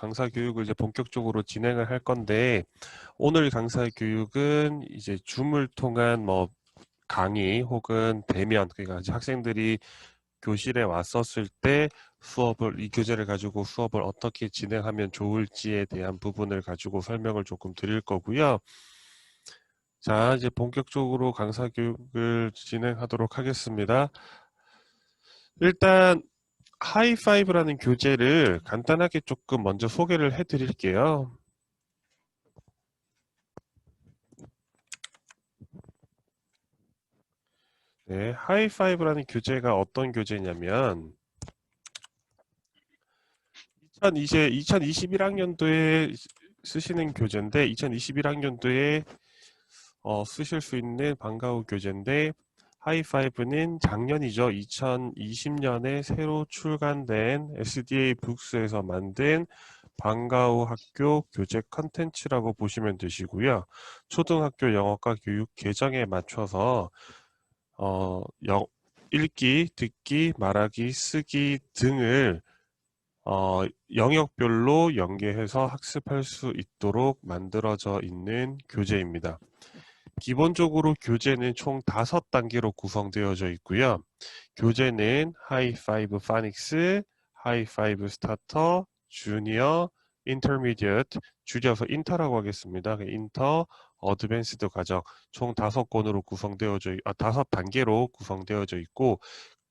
강사 교육을 이제 본격적으로 진행을 할 건데, 오늘 강사 교육은 이제 줌을 통한 뭐 강의 혹은 대면, 그러니까 이제 학생들이 교실에 왔었을 때 이 교재를 가지고 수업을 어떻게 진행하면 좋을지에 대한 부분을 가지고 설명을 조금 드릴 거고요. 자, 이제 본격적으로 강사 교육을 진행하도록 하겠습니다. 일단 하이파이브라는 교재를 간단하게 조금 먼저 소개를 해드릴게요. 네, 하이파이브라는 교재가 어떤 교재냐면 2021학년도에 쓰시는 교재인데 2021학년도에 쓰실 수 있는 방과후 교재인데 하이파이브는 작년이죠. 2020년에 새로 출간된 SDA 북스에서 만든 방과후 학교 교재 컨텐츠라고 보시면 되시고요. 초등학교 영어과 교육 개정에 맞춰서 읽기, 듣기, 말하기, 쓰기 등을 영역별로 연계해서 학습할 수 있도록 만들어져 있는 교재입니다. 기본적으로 교재는 총 5단계로 구성되어져 있고요. 교재는 하이파이브 파닉스, 하이파이브 스타터, 주니어, 인터미디엇, 줄여서 인터라고 하겠습니다. 인터, 어드밴스드 과정 총 5권으로 구성되어져 5단계로 구성되어져 있고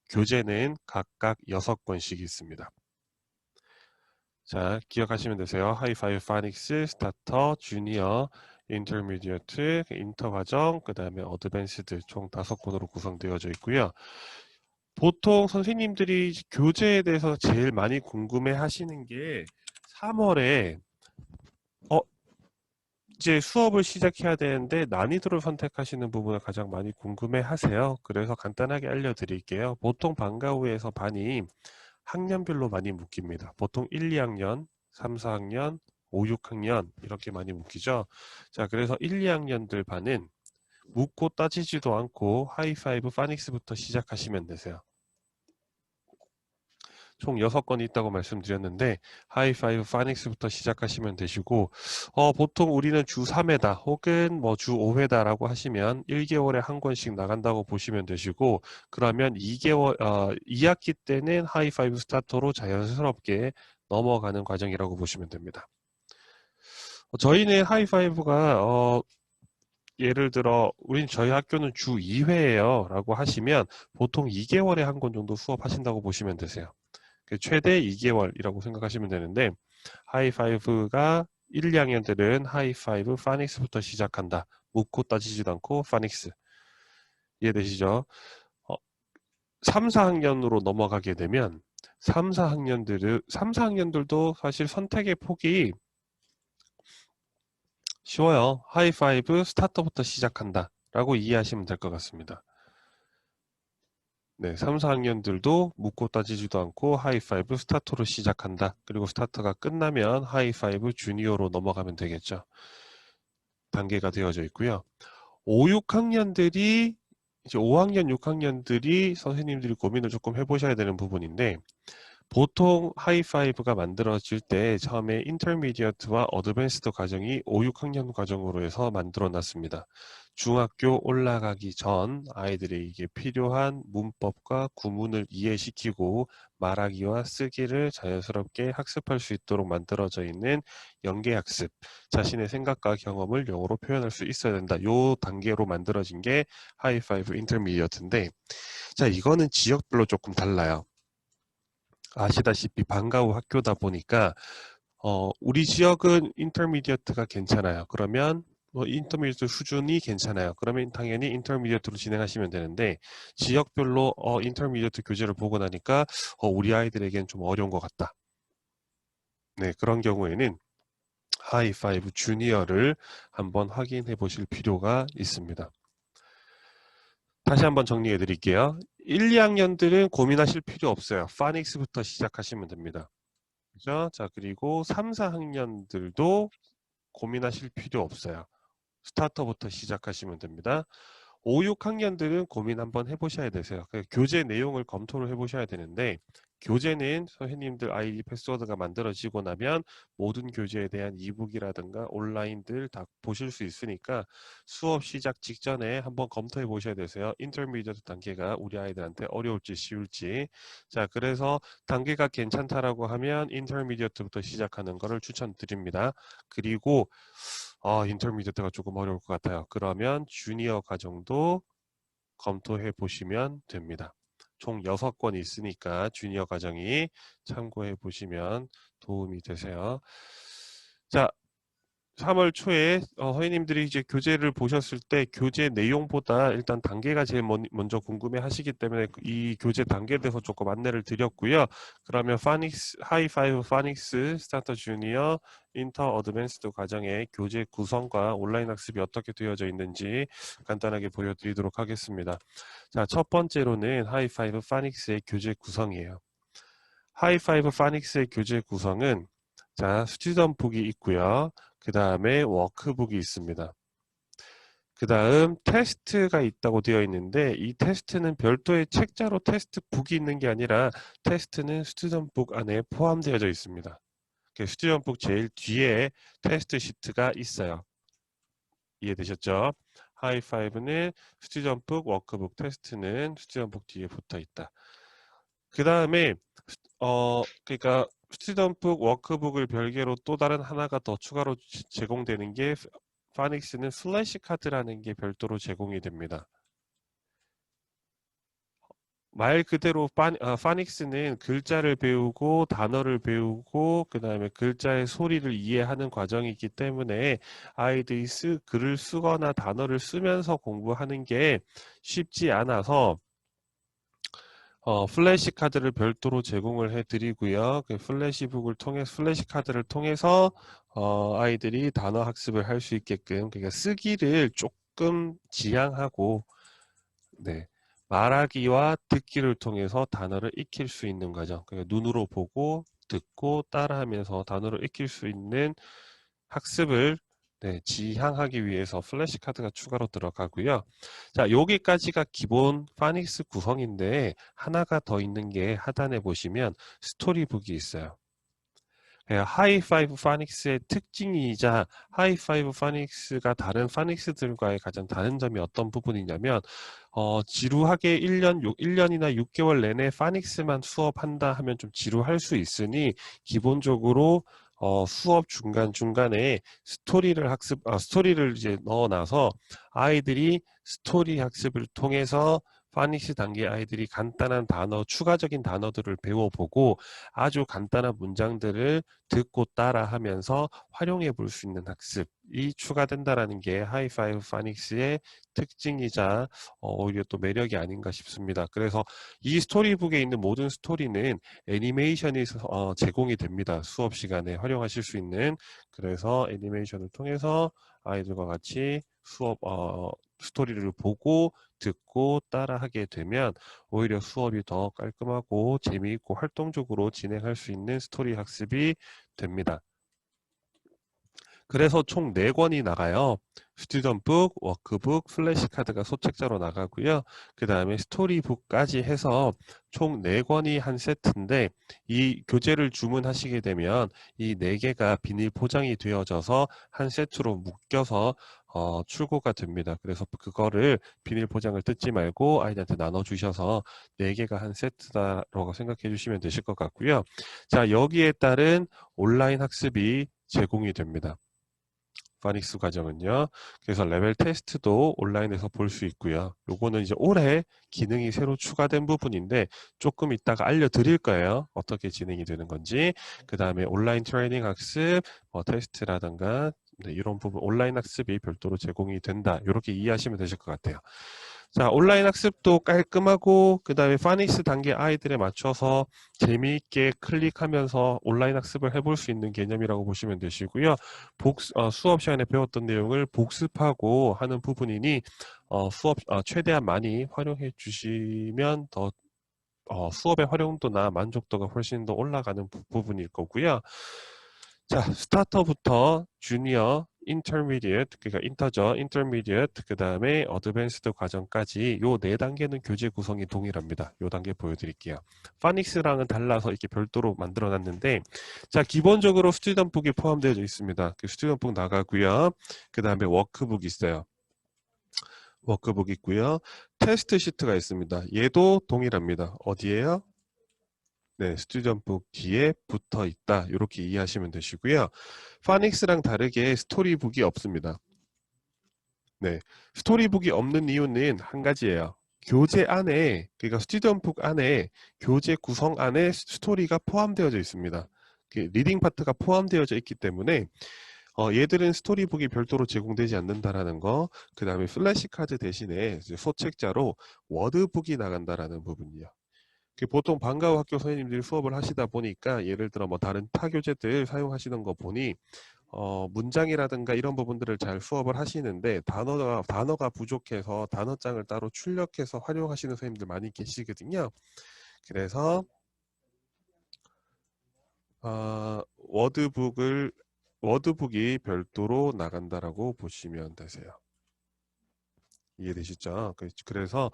교재는 각각 6권씩 있습니다. 자, 기억하시면 되세요. 하이파이브 파닉스, 스타터, 주니어, 인터미디어트, 인터 과정, 그 다음에 어드밴스드 총 5권으로 구성되어져 있고요. 보통 선생님들이 교재에 대해서 제일 많이 궁금해 하시는 게 3월에 이제 수업을 시작해야 되는데 난이도를 선택하시는 부분을 가장 많이 궁금해 하세요. 그래서 간단하게 알려드릴게요. 보통 방과후에서 반이 학년별로 많이 묶입니다. 보통 1, 2학년, 3, 4학년, 5, 6학년 이렇게 많이 묶이죠. 자, 그래서 1, 2학년들 반은 묻고 따지지도 않고 하이파이브 파닉스부터 시작하시면 되세요. 총 6건이 있다고 말씀드렸는데 하이파이브 파닉스부터 시작하시면 되시고 보통 우리는 주 3회다 혹은 뭐 주 5회다라고 하시면 1개월에 한 권씩 나간다고 보시면 되시고 그러면 2학기 때는 하이파이브 스타터로 자연스럽게 넘어가는 과정이라고 보시면 됩니다. 저희는 하이파이브가 예를 들어 저희 학교는 주 2회예요 라고 하시면 보통 2개월에 한 권 정도 수업하신다고 보시면 되세요. 최대 2개월이라고 생각하시면 되는데 하이파이브가 1, 2학년들은 하이파이브 파닉스부터 시작한다. 묻고 따지지도 않고 파닉스. 이해되시죠? 3, 4학년으로 넘어가게 되면 3, 4학년들도 사실 선택의 폭이 쉬워요. 하이파이브 스타터부터 시작한다 라고 이해하시면 될 것 같습니다. 네, 3, 4학년들도 묻고 따지지도 않고 하이파이브 스타터로 시작한다. 그리고 스타터가 끝나면 하이파이브 주니어로 넘어가면 되겠죠. 단계가 되어져 있고요. 5, 6학년들이 이제 5학년, 6학년들이 선생님들이 고민을 조금 해보셔야 되는 부분인데 보통 하이파이브가 만들어질 때 처음에 인터미디어트와 어드밴스드 과정이 5, 6학년 과정으로 해서 만들어 놨습니다. 중학교 올라가기 전 아이들에게 필요한 문법과 구문을 이해시키고 말하기와 쓰기를 자연스럽게 학습할 수 있도록 만들어져 있는 연계학습, 자신의 생각과 경험을 영어로 표현할 수 있어야 된다. 요 단계로 만들어진 게 하이파이브 인터미디어트인데 자, 이거는 지역별로 조금 달라요. 아시다시피 방과후 학교다 보니까 우리 지역은 인터미디어트가 괜찮아요. 그러면 뭐 인터미디어트 수준이 괜찮아요. 그러면 당연히 인터미디어트로 진행하시면 되는데 지역별로 인터미디어트 교재를 보고 나니까 우리 아이들에겐 좀 어려운 것 같다. 네, 그런 경우에는 하이파이브 주니어를 한번 확인해 보실 필요가 있습니다. 다시 한번 정리해 드릴게요. 1, 2학년들은 고민하실 필요 없어요. 파닉스부터 시작하시면 됩니다. 그죠? 자, 그리고 3, 4학년들도 고민하실 필요 없어요. 스타터부터 시작하시면 됩니다. 5, 6학년들은 고민 한번 해보셔야 되세요. 교재 내용을 검토를 해보셔야 되는데 교재는 선생님들 아이디 패스워드가 만들어지고 나면 모든 교재에 대한 이북이라든가 온라인들 다 보실 수 있으니까 수업 시작 직전에 한번 검토해 보셔야 되세요. 인터미디어트 단계가 우리 아이들한테 어려울지 쉬울지. 자, 그래서 단계가 괜찮다라고 하면 인터미디어트부터 시작하는 거를 추천드립니다. 그리고 인터미디어트가 조금 어려울 것 같아요. 그러면 주니어 과정도 검토해 보시면 됩니다. 총 6권이 있으니까 주니어 과정이 참고해 보시면 도움이 되세요. 자, 3월 초에 선생님들이 이제 교재를 보셨을 때 교재 내용보다 일단 단계가 제일 먼저 궁금해 하시기 때문에 이 교재 단계에 대해서 조금 안내를 드렸고요. 그러면 하이5 파닉스, 스타터 주니어, 인터 어드밴스드 과정의 교재 구성과 온라인 학습이 어떻게 되어져 있는지 간단하게 보여드리도록 하겠습니다. 자, 첫 번째로는 하이5 파닉스의 교재 구성이에요. 하이5 파닉스의 교재 구성은 자, 스튜던북이 있고요. 그 다음에 워크북이 있습니다. 그 다음 테스트가 있다고 되어 있는데 이 테스트는 별도의 책자로 테스트북이 있는 게 아니라 테스트는 스튜던북 안에 포함되어져 있습니다. 스튜던북 제일 뒤에 테스트 시트가 있어요. 이해되셨죠? 하이5는 스튜던북, 워크북, 테스트는 스튜던북 뒤에 붙어 있다. 그 다음에 그러니까 스튜던북, 워크북을 별개로 또 다른 하나가 더 추가로 제공되는 게 파닉스는 플래시 카드라는 게 별도로 제공이 됩니다. 말 그대로 파닉스는 글자를 배우고 단어를 배우고 그 다음에 글자의 소리를 이해하는 과정이기 때문에 아이들이 글을 쓰거나 단어를 쓰면서 공부하는 게 쉽지 않아서 플래시 카드를 별도로 제공을 해드리고요. 그 플래시 카드를 통해서 아이들이 단어 학습을 할 수 있게끔 그러니까 쓰기를 조금 지양하고 네, 말하기와 듣기를 통해서 단어를 익힐 수 있는 거죠. 그러니까 눈으로 보고 듣고 따라하면서 단어를 익힐 수 있는 학습을 지향하기 위해서 플래시카드가 추가로 들어가고요. 자, 여기까지가 기본 파닉스 구성인데 하나가 더 있는 게 하단에 보시면 스토리북이 있어요. 하이5 파닉스의 특징이자 하이5 파닉스가 다른 파닉스들과의 가장 다른 점이 어떤 부분이냐면 지루하게 1년이나 6개월 내내 파닉스만 수업한다 하면 좀 지루할 수 있으니 기본적으로 수업 중간중간에 스토리를 이제 넣어놔서 아이들이 스토리 학습을 통해서 파닉스 단계 아이들이 간단한 추가적인 단어들을 배워보고 아주 간단한 문장들을 듣고 따라하면서 활용해 볼 수 있는 학습이 추가된다라는 게 하이5 파닉스의 특징이자 오히려 또 매력이 아닌가 싶습니다. 그래서 이 스토리북에 있는 모든 스토리는 애니메이션이 제공이 됩니다. 수업 시간에 활용하실 수 있는. 그래서 애니메이션을 통해서 아이들과 같이 스토리를 보고 듣고 따라하게 되면 오히려 수업이 더 깔끔하고 재미있고 활동적으로 진행할 수 있는 스토리 학습이 됩니다. 그래서 총 4권이 나가요. 스튜던북, 워크북, 플래시카드가 소책자로 나가고요. 그 다음에 스토리북까지 해서 총 4권이 한 세트인데 이 교재를 주문하시게 되면 이 4개가 비닐 포장이 되어져서 한 세트로 묶여서 출고가 됩니다. 그래서 그거를 비닐 포장을 뜯지 말고 아이들한테 나눠주셔서 4개가 한 세트다라고 생각해 주시면 되실 것 같고요. 자, 여기에 따른 온라인 학습이 제공이 됩니다. 파닉스 과정은요. 그래서 레벨 테스트도 온라인에서 볼 수 있고요. 요거는 이제 올해 기능이 새로 추가된 부분인데 조금 이따가 알려드릴 거예요. 어떻게 진행이 되는 건지. 그 다음에 온라인 트레이닝 학습, 테스트라든가 이런 부분 온라인 학습이 별도로 제공이 된다. 이렇게 이해하시면 되실 것 같아요. 자, 온라인 학습도 깔끔하고 그 다음에 파닉스 단계 아이들에 맞춰서 재미있게 클릭하면서 온라인 학습을 해볼 수 있는 개념이라고 보시면 되시고요. 수업 시간에 배웠던 내용을 복습하고 하는 부분이니 최대한 많이 활용해 주시면 더 수업의 활용도나 만족도가 훨씬 더 올라가는 부분일 거고요. 자, 스타터부터 주니어, intermediate, 그러니까 인터죠. intermediate, 그 다음에 advanced 과정까지 요 네 단계는 교재 구성이 동일합니다. 요 단계 보여드릴게요. 파닉스랑은 달라서 이렇게 별도로 만들어놨는데, 자, 기본적으로 스튜던북이 포함되어 있습니다. 그 스튜던북 나가고요. 그 다음에 워크북 있어요. 워크북 있고요. 테스트 시트가 있습니다. 얘도 동일합니다. 어디에요? 네, 스튜던북 뒤에 붙어 있다. 이렇게 이해하시면 되시고요. 파닉스랑 다르게 스토리북이 없습니다. 네, 스토리북이 없는 이유는 한 가지예요. 교재 안에, 그러니까 스튜던북 안에 교재 구성 안에 스토리가 포함되어져 있습니다. 리딩 파트가 포함되어져 있기 때문에 얘들은 스토리북이 별도로 제공되지 않는다라는 거, 그 다음에 플래시카드 대신에 이제 소책자로 워드북이 나간다라는 부분이요. 보통 방과후 학교 선생님들이 수업을 하시다 보니까 예를 들어 뭐 다른 타교재들 사용하시는 거 보니 문장이라든가 이런 부분들을 잘 수업을 하시는데 단어가 부족해서 단어장을 따로 출력해서 활용하시는 선생님들 많이 계시거든요. 그래서 워드북이 별도로 나간다라고 보시면 되세요. 이해되시죠? 그래서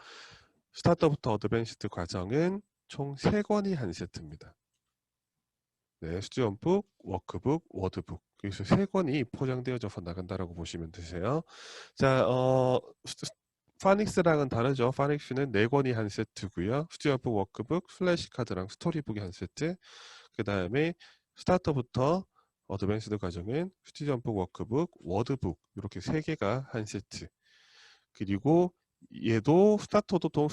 스타터부터 어드밴스드 과정은 총 3권이 한 세트입니다. 네, 스튜던북, 워크북, 워드북. 그래서 3권이 포장되어져서 나간다라고 보시면 되세요. 자, 파닉스랑은 다르죠. 파닉스는 4권이 한 세트고요. 스튜던북, 워크북, 플래시카드랑 스토리북이 한 세트. 그 다음에 스타터부터 어드밴스드 과정은 스튜던북, 워크북, 워드북 이렇게 3개가 한 세트. 그리고 얘도 스타터부터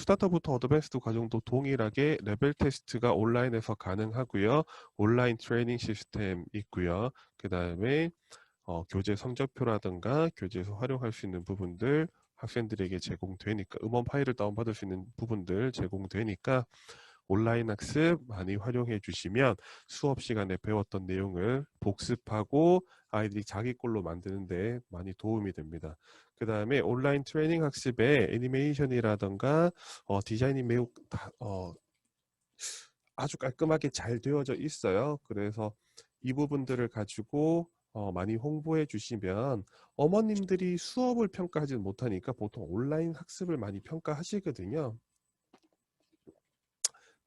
어드밴스드 과정도 동일하게 레벨 테스트가 온라인에서 가능하고요. 온라인 트레이닝 시스템 있고요. 그 다음에 교재 성적표라든가 교재에서 활용할 수 있는 부분들 학생들에게 제공되니까 음원 파일을 다운받을 수 있는 부분들 제공되니까 온라인 학습 많이 활용해 주시면 수업 시간에 배웠던 내용을 복습하고 아이들이 자기 걸로 만드는데 많이 도움이 됩니다. 그 다음에 온라인 트레이닝 학습에 애니메이션이라던가 디자인이 매우 아주 깔끔하게 잘 되어져 있어요. 그래서 이 부분들을 가지고 많이 홍보해 주시면 어머님들이 수업을 평가하지 못하니까 보통 온라인 학습을 많이 평가하시거든요.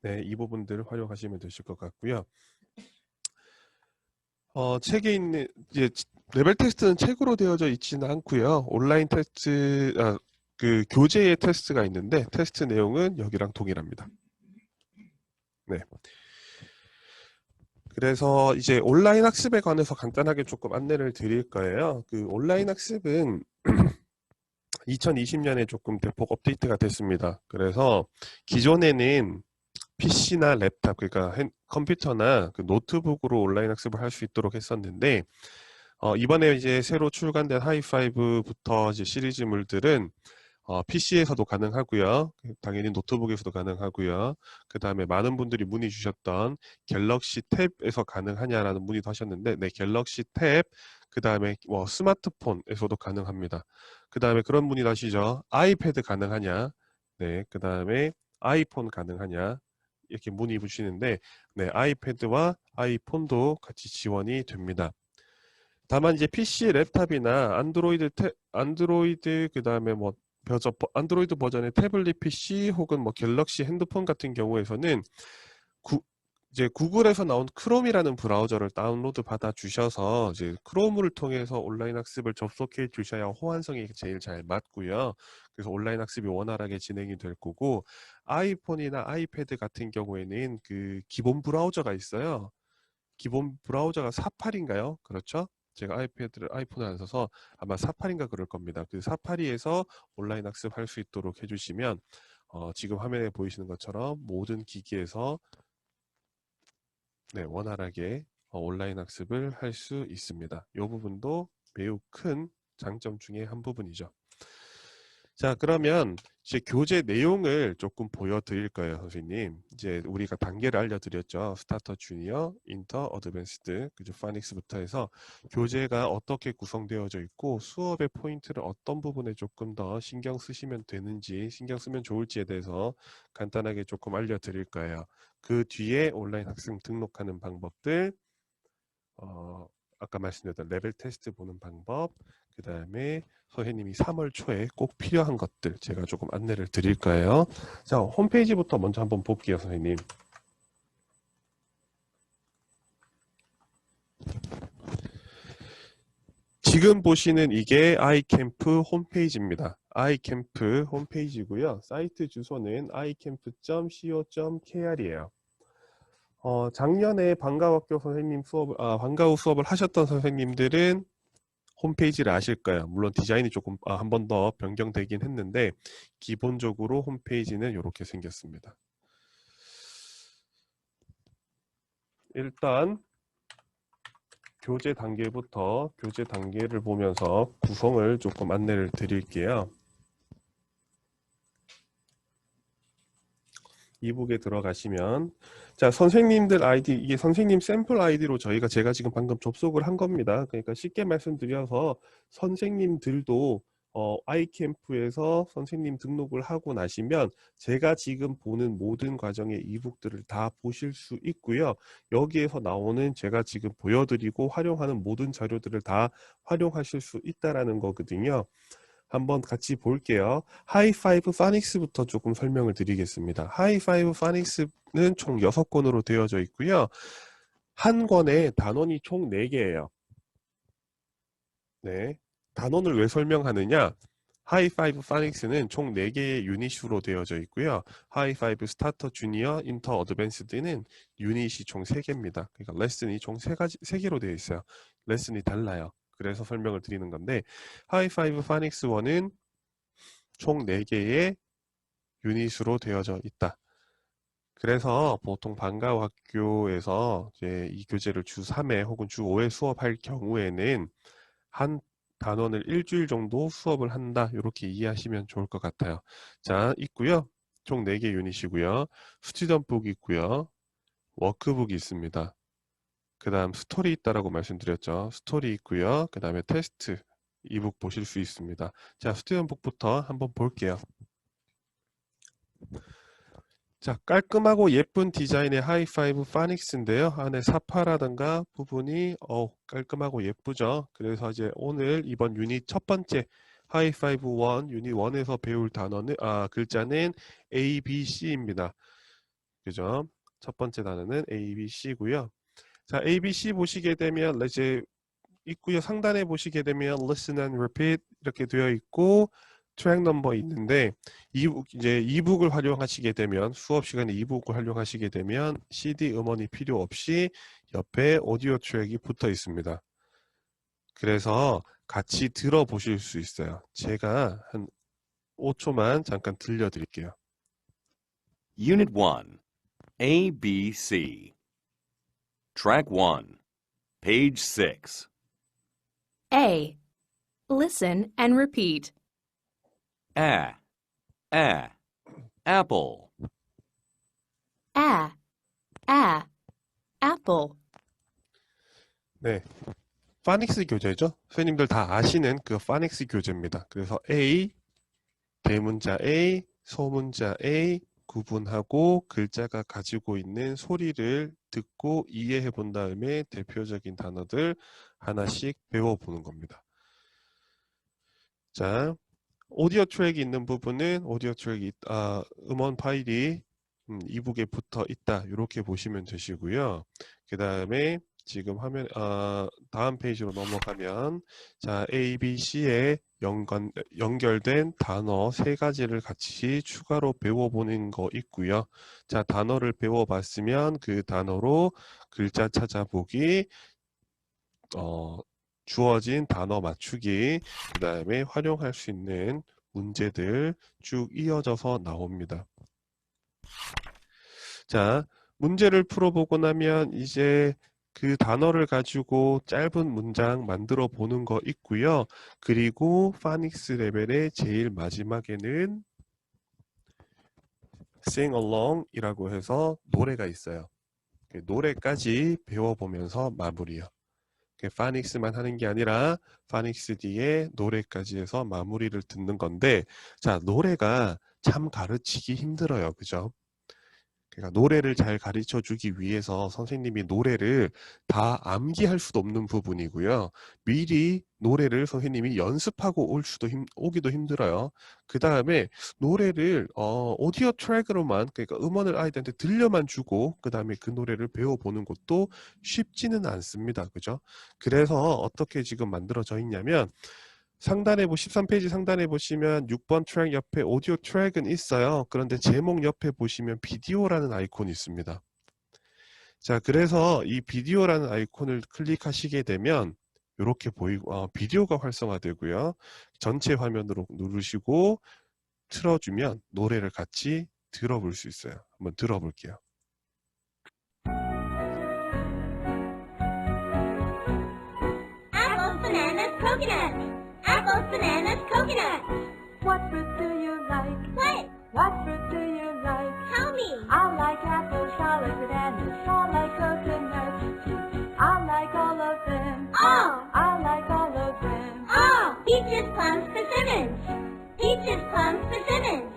네, 이 부분들을 활용하시면 되실 것 같고요. 책에 있는 이제 레벨 테스트는 책으로 되어져 있지는 않고요. 온라인 테스트, 그 교재의 테스트가 있는데 테스트 내용은 여기랑 동일합니다. 네. 그래서 이제 온라인 학습에 관해서 간단하게 조금 안내를 드릴 거예요. 그 온라인 학습은 2020년에 조금 대폭 업데이트가 됐습니다. 그래서 기존에는 PC나 랩탑, 그러니까 컴퓨터나 그 노트북으로 온라인 학습을 할 수 있도록 했었는데, 이번에 이제 새로 출간된 하이파이브부터 이제 시리즈물들은 PC에서도 가능하고요. 당연히 노트북에서도 가능하고요. 그 다음에 많은 분들이 문의 주셨던 갤럭시 탭에서 가능하냐라는 문의도 하셨는데, 네, 갤럭시 탭, 그 다음에 스마트폰에서도 가능합니다. 그 다음에 그런 문의도 하시죠. 아이패드 가능하냐? 네, 그 다음에 아이폰 가능하냐? 이렇게 문의 주시는데, 네, 아이패드와 아이폰도 같이 지원이 됩니다. 다만 이제 PC, 랩탑이나 안드로이드 그다음에 뭐 안드로이드 버전의 태블릿 PC 혹은 뭐 갤럭시 핸드폰 같은 경우에서는 이제 구글에서 나온 크롬이라는 브라우저를 다운로드 받아 주셔서 이제 크롬을 통해서 온라인 학습을 접속해 주셔야 호환성이 제일 잘 맞고요. 그래서 온라인 학습이 원활하게 진행이 될 거고, 아이폰이나 아이패드 같은 경우에는 그 기본 브라우저가 있어요. 기본 브라우저가 사파리인가요? 그렇죠? 제가 아이폰을 안 써서 아마 사파리인가 그럴 겁니다. 그 사파리에서 온라인 학습할 수 있도록 해주시면 지금 화면에 보이시는 것처럼 모든 기기에서 네, 원활하게 온라인 학습을 할 수 있습니다. 이 부분도 매우 큰 장점 중에 한 부분이죠. 자, 그러면 이제 교재 내용을 조금 보여드릴 거예요, 선생님. 이제 우리가 단계를 알려드렸죠. 스타터, 주니어, 인터, 어드밴스드, 그죠? 파닉스부터 해서 교재가 어떻게 구성되어져 있고 수업의 포인트를 어떤 부분에 조금 더 신경 쓰시면 되는지, 신경 쓰면 좋을지에 대해서 간단하게 조금 알려드릴 거예요. 그 뒤에 온라인 학생 등록하는 방법들, 아까 말씀드렸던 레벨 테스트 보는 방법, 그 다음에 선생님이 3월 초에 꼭 필요한 것들 제가 조금 안내를 드릴 거예요. 자, 홈페이지부터 먼저 한번 볼게요, 선생님. 지금 보시는 이게 아이캠프 홈페이지입니다. 아이캠프 홈페이지고요. 사이트 주소는 iCamp.co.kr이에요. 작년에 방과학교 선생님 방과후 수업을 하셨던 선생님들은 홈페이지를 아실 거예요. 물론 디자인이 조금 한 번 더 변경되긴 했는데 기본적으로 홈페이지는 이렇게 생겼습니다. 일단 교재 단계부터 교재 단계를 보면서 구성을 조금 안내를 드릴게요. 이북에 들어가시면 자, 선생님들 아이디, 이게 선생님 샘플 아이디로 제가 지금 방금 접속을 한 겁니다. 그러니까 쉽게 말씀드려서 선생님들도 아이캠프에서 선생님 등록을 하고 나시면 제가 지금 보는 모든 과정의 이북들을 다 보실 수 있고요. 여기에서 나오는 제가 지금 보여드리고 활용하는 모든 자료들을 다 활용하실 수 있다라는 거거든요. 한번 같이 볼게요. 하이파이브 파닉스부터 조금 설명을 드리겠습니다. 하이파이브 파닉스는 총 6권으로 되어져 있고요. 한 권에 단원이 총 4개예요. 네. 단원을 왜 설명하느냐? 하이파이브 파닉스는 총 4개의 유닛으로 되어져 있고요. 하이파이브 스타터, 주니어, 인터, 어드밴스드는 유닛이 총 3개입니다. 그러니까 레슨이 총 3개로 되어 있어요. 레슨이 달라요. 그래서 설명을 드리는 건데 하이파이브 파닉스 1은 총 4개의 유닛으로 되어져 있다. 그래서 보통 방과학교에서 이제 이 교재를 주 3회 혹은 주 5회 수업할 경우에는 한 단원을 일주일 정도 수업을 한다. 이렇게 이해하시면 좋을 것 같아요. 자, 있고요. 총 4개 유닛이고요. 스튜던트북이 있고요. 워크북이 있습니다. 그 다음 스토리 있다라고 말씀드렸죠. 스토리 있고요. 그 다음에 테스트 이북 보실 수 있습니다. 자, 스튜던트북부터 한번 볼게요. 자, 깔끔하고 예쁜 디자인의 하이파이브 파닉스인데요. 안에 사파라든가 부분이 깔끔하고 예쁘죠. 그래서 이제 오늘 이번 유닛 첫 번째 하이파이브 1 유닛 1에서 배울 단어는 글자는 A, B, C입니다. 그죠? 첫 번째 단어는 A, B, C고요. 자, A, B, C 보시게 되면 이제 있고요. 상단에 보시게 되면 listen and repeat 이렇게 되어 있고 트랙 넘버 있는데 이제 이북을 활용하시게 되면 수업 시간에 이북을 활용하시게 되면 CD 음원이 필요 없이 옆에 오디오 트랙이 붙어 있습니다. 그래서 같이 들어보실 수 있어요. 제가 한 5초만 잠깐 들려드릴게요. Unit 1, A, B, C. Track 1, page 6. A. Listen and repeat. Apple. Apple. 네, 파닉스 교재죠. 선생님들 다 아시는 그 파닉스 교재입니다. 그래서 A, 대문자 A, 소문자 A 구분하고 글자가 가지고 있는 소리를 듣고 이해해 본 다음에 대표적인 단어들 하나씩 배워보는 겁니다. 자, 오디오 트랙이 있는 부분은 오디오 트랙이 음원 파일이 이북에 붙어 있다. 이렇게 보시면 되시고요. 그 다음에 지금 화면 다음 페이지로 넘어가면 자, A, B, C에 연결된 단어 3가지를 같이 추가로 배워보는 거 있고요. 자, 단어를 배워봤으면 그 단어로 글자 찾아보기, 주어진 단어 맞추기, 그 다음에 활용할 수 있는 문제들 쭉 이어져서 나옵니다. 자, 문제를 풀어보고 나면 이제 그 단어를 가지고 짧은 문장 만들어 보는 거 있고요. 그리고 파닉스 레벨의 제일 마지막에는 sing along 이라고 해서 노래가 있어요. 노래까지 배워보면서 마무리요. 파닉스만 하는 게 아니라 파닉스 뒤에 노래까지 해서 마무리를 듣는 건데 자, 노래가 참 가르치기 힘들어요. 그죠? 그러니까 노래를 잘 가르쳐 주기 위해서 선생님이 노래를 다 암기할 수도 없는 부분이고요. 미리 노래를 선생님이 연습하고 오기도 힘들어요. 그 다음에 노래를 오디오 트랙으로만, 그러니까 음원을 아이들한테 들려만 주고 그 다음에 그 노래를 배워보는 것도 쉽지는 않습니다. 그죠? 그래서 어떻게 지금 만들어져 있냐면, 13페이지 상단에 보시면 6번 트랙 옆에 오디오 트랙은 있어요. 그런데 제목 옆에 보시면 비디오라는 아이콘이 있습니다. 자, 그래서 이 비디오라는 아이콘을 클릭하시게 되면 이렇게 보이고, 비디오가 활성화되고요. 전체 화면으로 누르시고 틀어주면 노래를 같이 들어볼 수 있어요. 한번 들어볼게요. Apples, bananas, coconuts. Apples, bananas, coconuts. What fruit do you like? What? What fruit do you like? Tell me. I like apples, I like bananas, I like coconuts. I like all of them. All. I like all of them. All. Peaches, plums, persimmons. Peaches, plums, persimmons.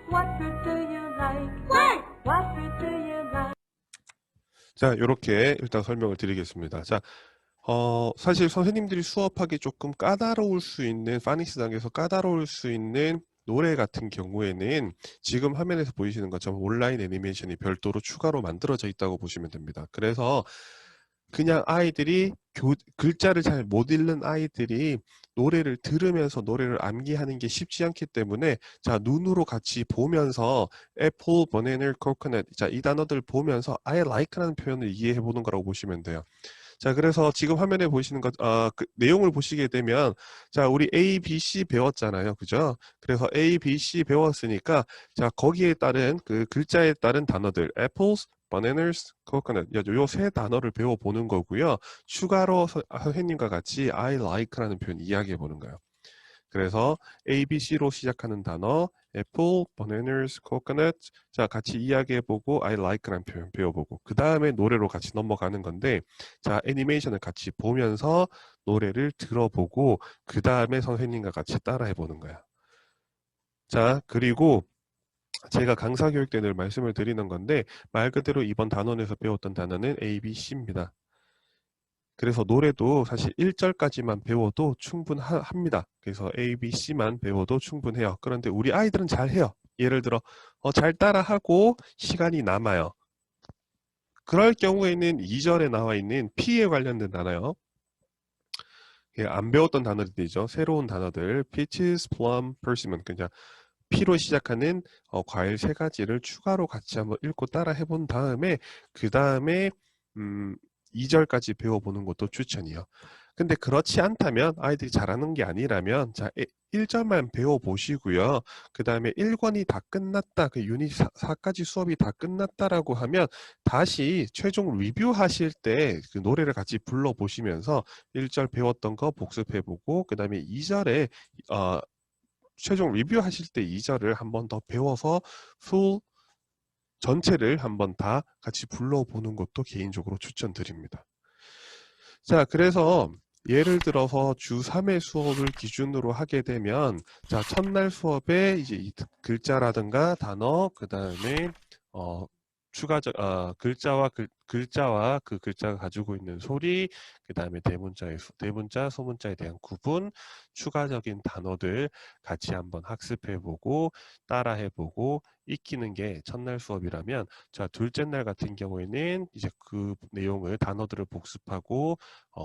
What fruit do you like? What? What fruit do you like? 자, 이렇게 일단 설명을 드리겠습니다. 자, 사실 선생님들이 수업하기 조금 까다로울 수 있는, 파닉스당에서 까다로울 수 있는 노래 같은 경우에는 지금 화면에서 보이시는 것처럼 온라인 애니메이션이 별도로 추가로 만들어져 있다고 보시면 됩니다. 그래서 그냥 아이들이 글자를 잘 못 읽는 아이들이 노래를 들으면서 노래를 암기하는 게 쉽지 않기 때문에, 자, 눈으로 같이 보면서 apple, banana, coconut, 자, 이 단어들 보면서 I like라는 표현을 이해해 보는 거라고 보시면 돼요. 자, 그래서 지금 화면에 보시는 것, 그 내용을 보시게 되면, 자, 우리 A, B, C 배웠잖아요. 그죠? 그래서 A, B, C 배웠으니까, 자, 거기에 따른, 그 글자에 따른 단어들, apples, bananas, coconut, 요 세 단어를 배워보는 거고요. 추가로 선생님과 같이 I like라는 표현 이야기해 보는 거예요. 그래서 A, B, C로 시작하는 단어, apple, bananas, coconut, 자, 같이 이야기해보고 I like라는 표현 배워보고, 그 다음에 노래로 같이 넘어가는 건데, 자, 애니메이션을 같이 보면서 노래를 들어보고, 그 다음에 선생님과 같이 따라해보는 거야. 자, 그리고 제가 강사 교육 때 늘 말씀을 드리는 건데, 말 그대로 이번 단원에서 배웠던 단어는 A, B, C입니다. 그래서 노래도 사실 1절까지만 배워도 충분합니다. 그래서 A, B, C만 배워도 충분해요. 그런데 우리 아이들은 잘해요. 예를 들어 잘 따라하고 시간이 남아요. 그럴 경우에는 2절에 나와 있는 P에 관련된 단어요. 안 배웠던 단어들이죠. 새로운 단어들, peaches, plum, persimmon, 그냥 P로 시작하는 과일 3가지를 추가로 같이 한번 읽고 따라 해본 다음에, 그 다음에 2절까지 배워보는 것도 추천이요. 근데 그렇지 않다면, 아이들이 잘하는 게 아니라면, 자, 1절만 배워보시고요. 그 다음에 1권이 다 끝났다, 그 유닛 4까지 수업이 다 끝났다라고 하면, 다시 최종 리뷰하실 때 그 노래를 같이 불러보시면서 1절 배웠던 거 복습해보고, 그 다음에 2절에, 최종 리뷰하실 때 2절을 한 번 더 배워서 전체를 한번 다 같이 불러보는 것도 개인적으로 추천드립니다. 자, 그래서 예를 들어서 주 3회 수업을 기준으로 하게 되면, 자, 첫날 수업에 이제 이 글자라든가 단어, 그 다음에 추가적 글자와 그 글자가 가지고 있는 소리, 그 다음에 대문자, 소문자에 대한 구분, 추가적인 단어들 같이 한번 학습해보고 따라해보고 익히는 게 첫날 수업이라면, 자, 둘째 날 같은 경우에는 이제 그 내용을 단어들을 복습하고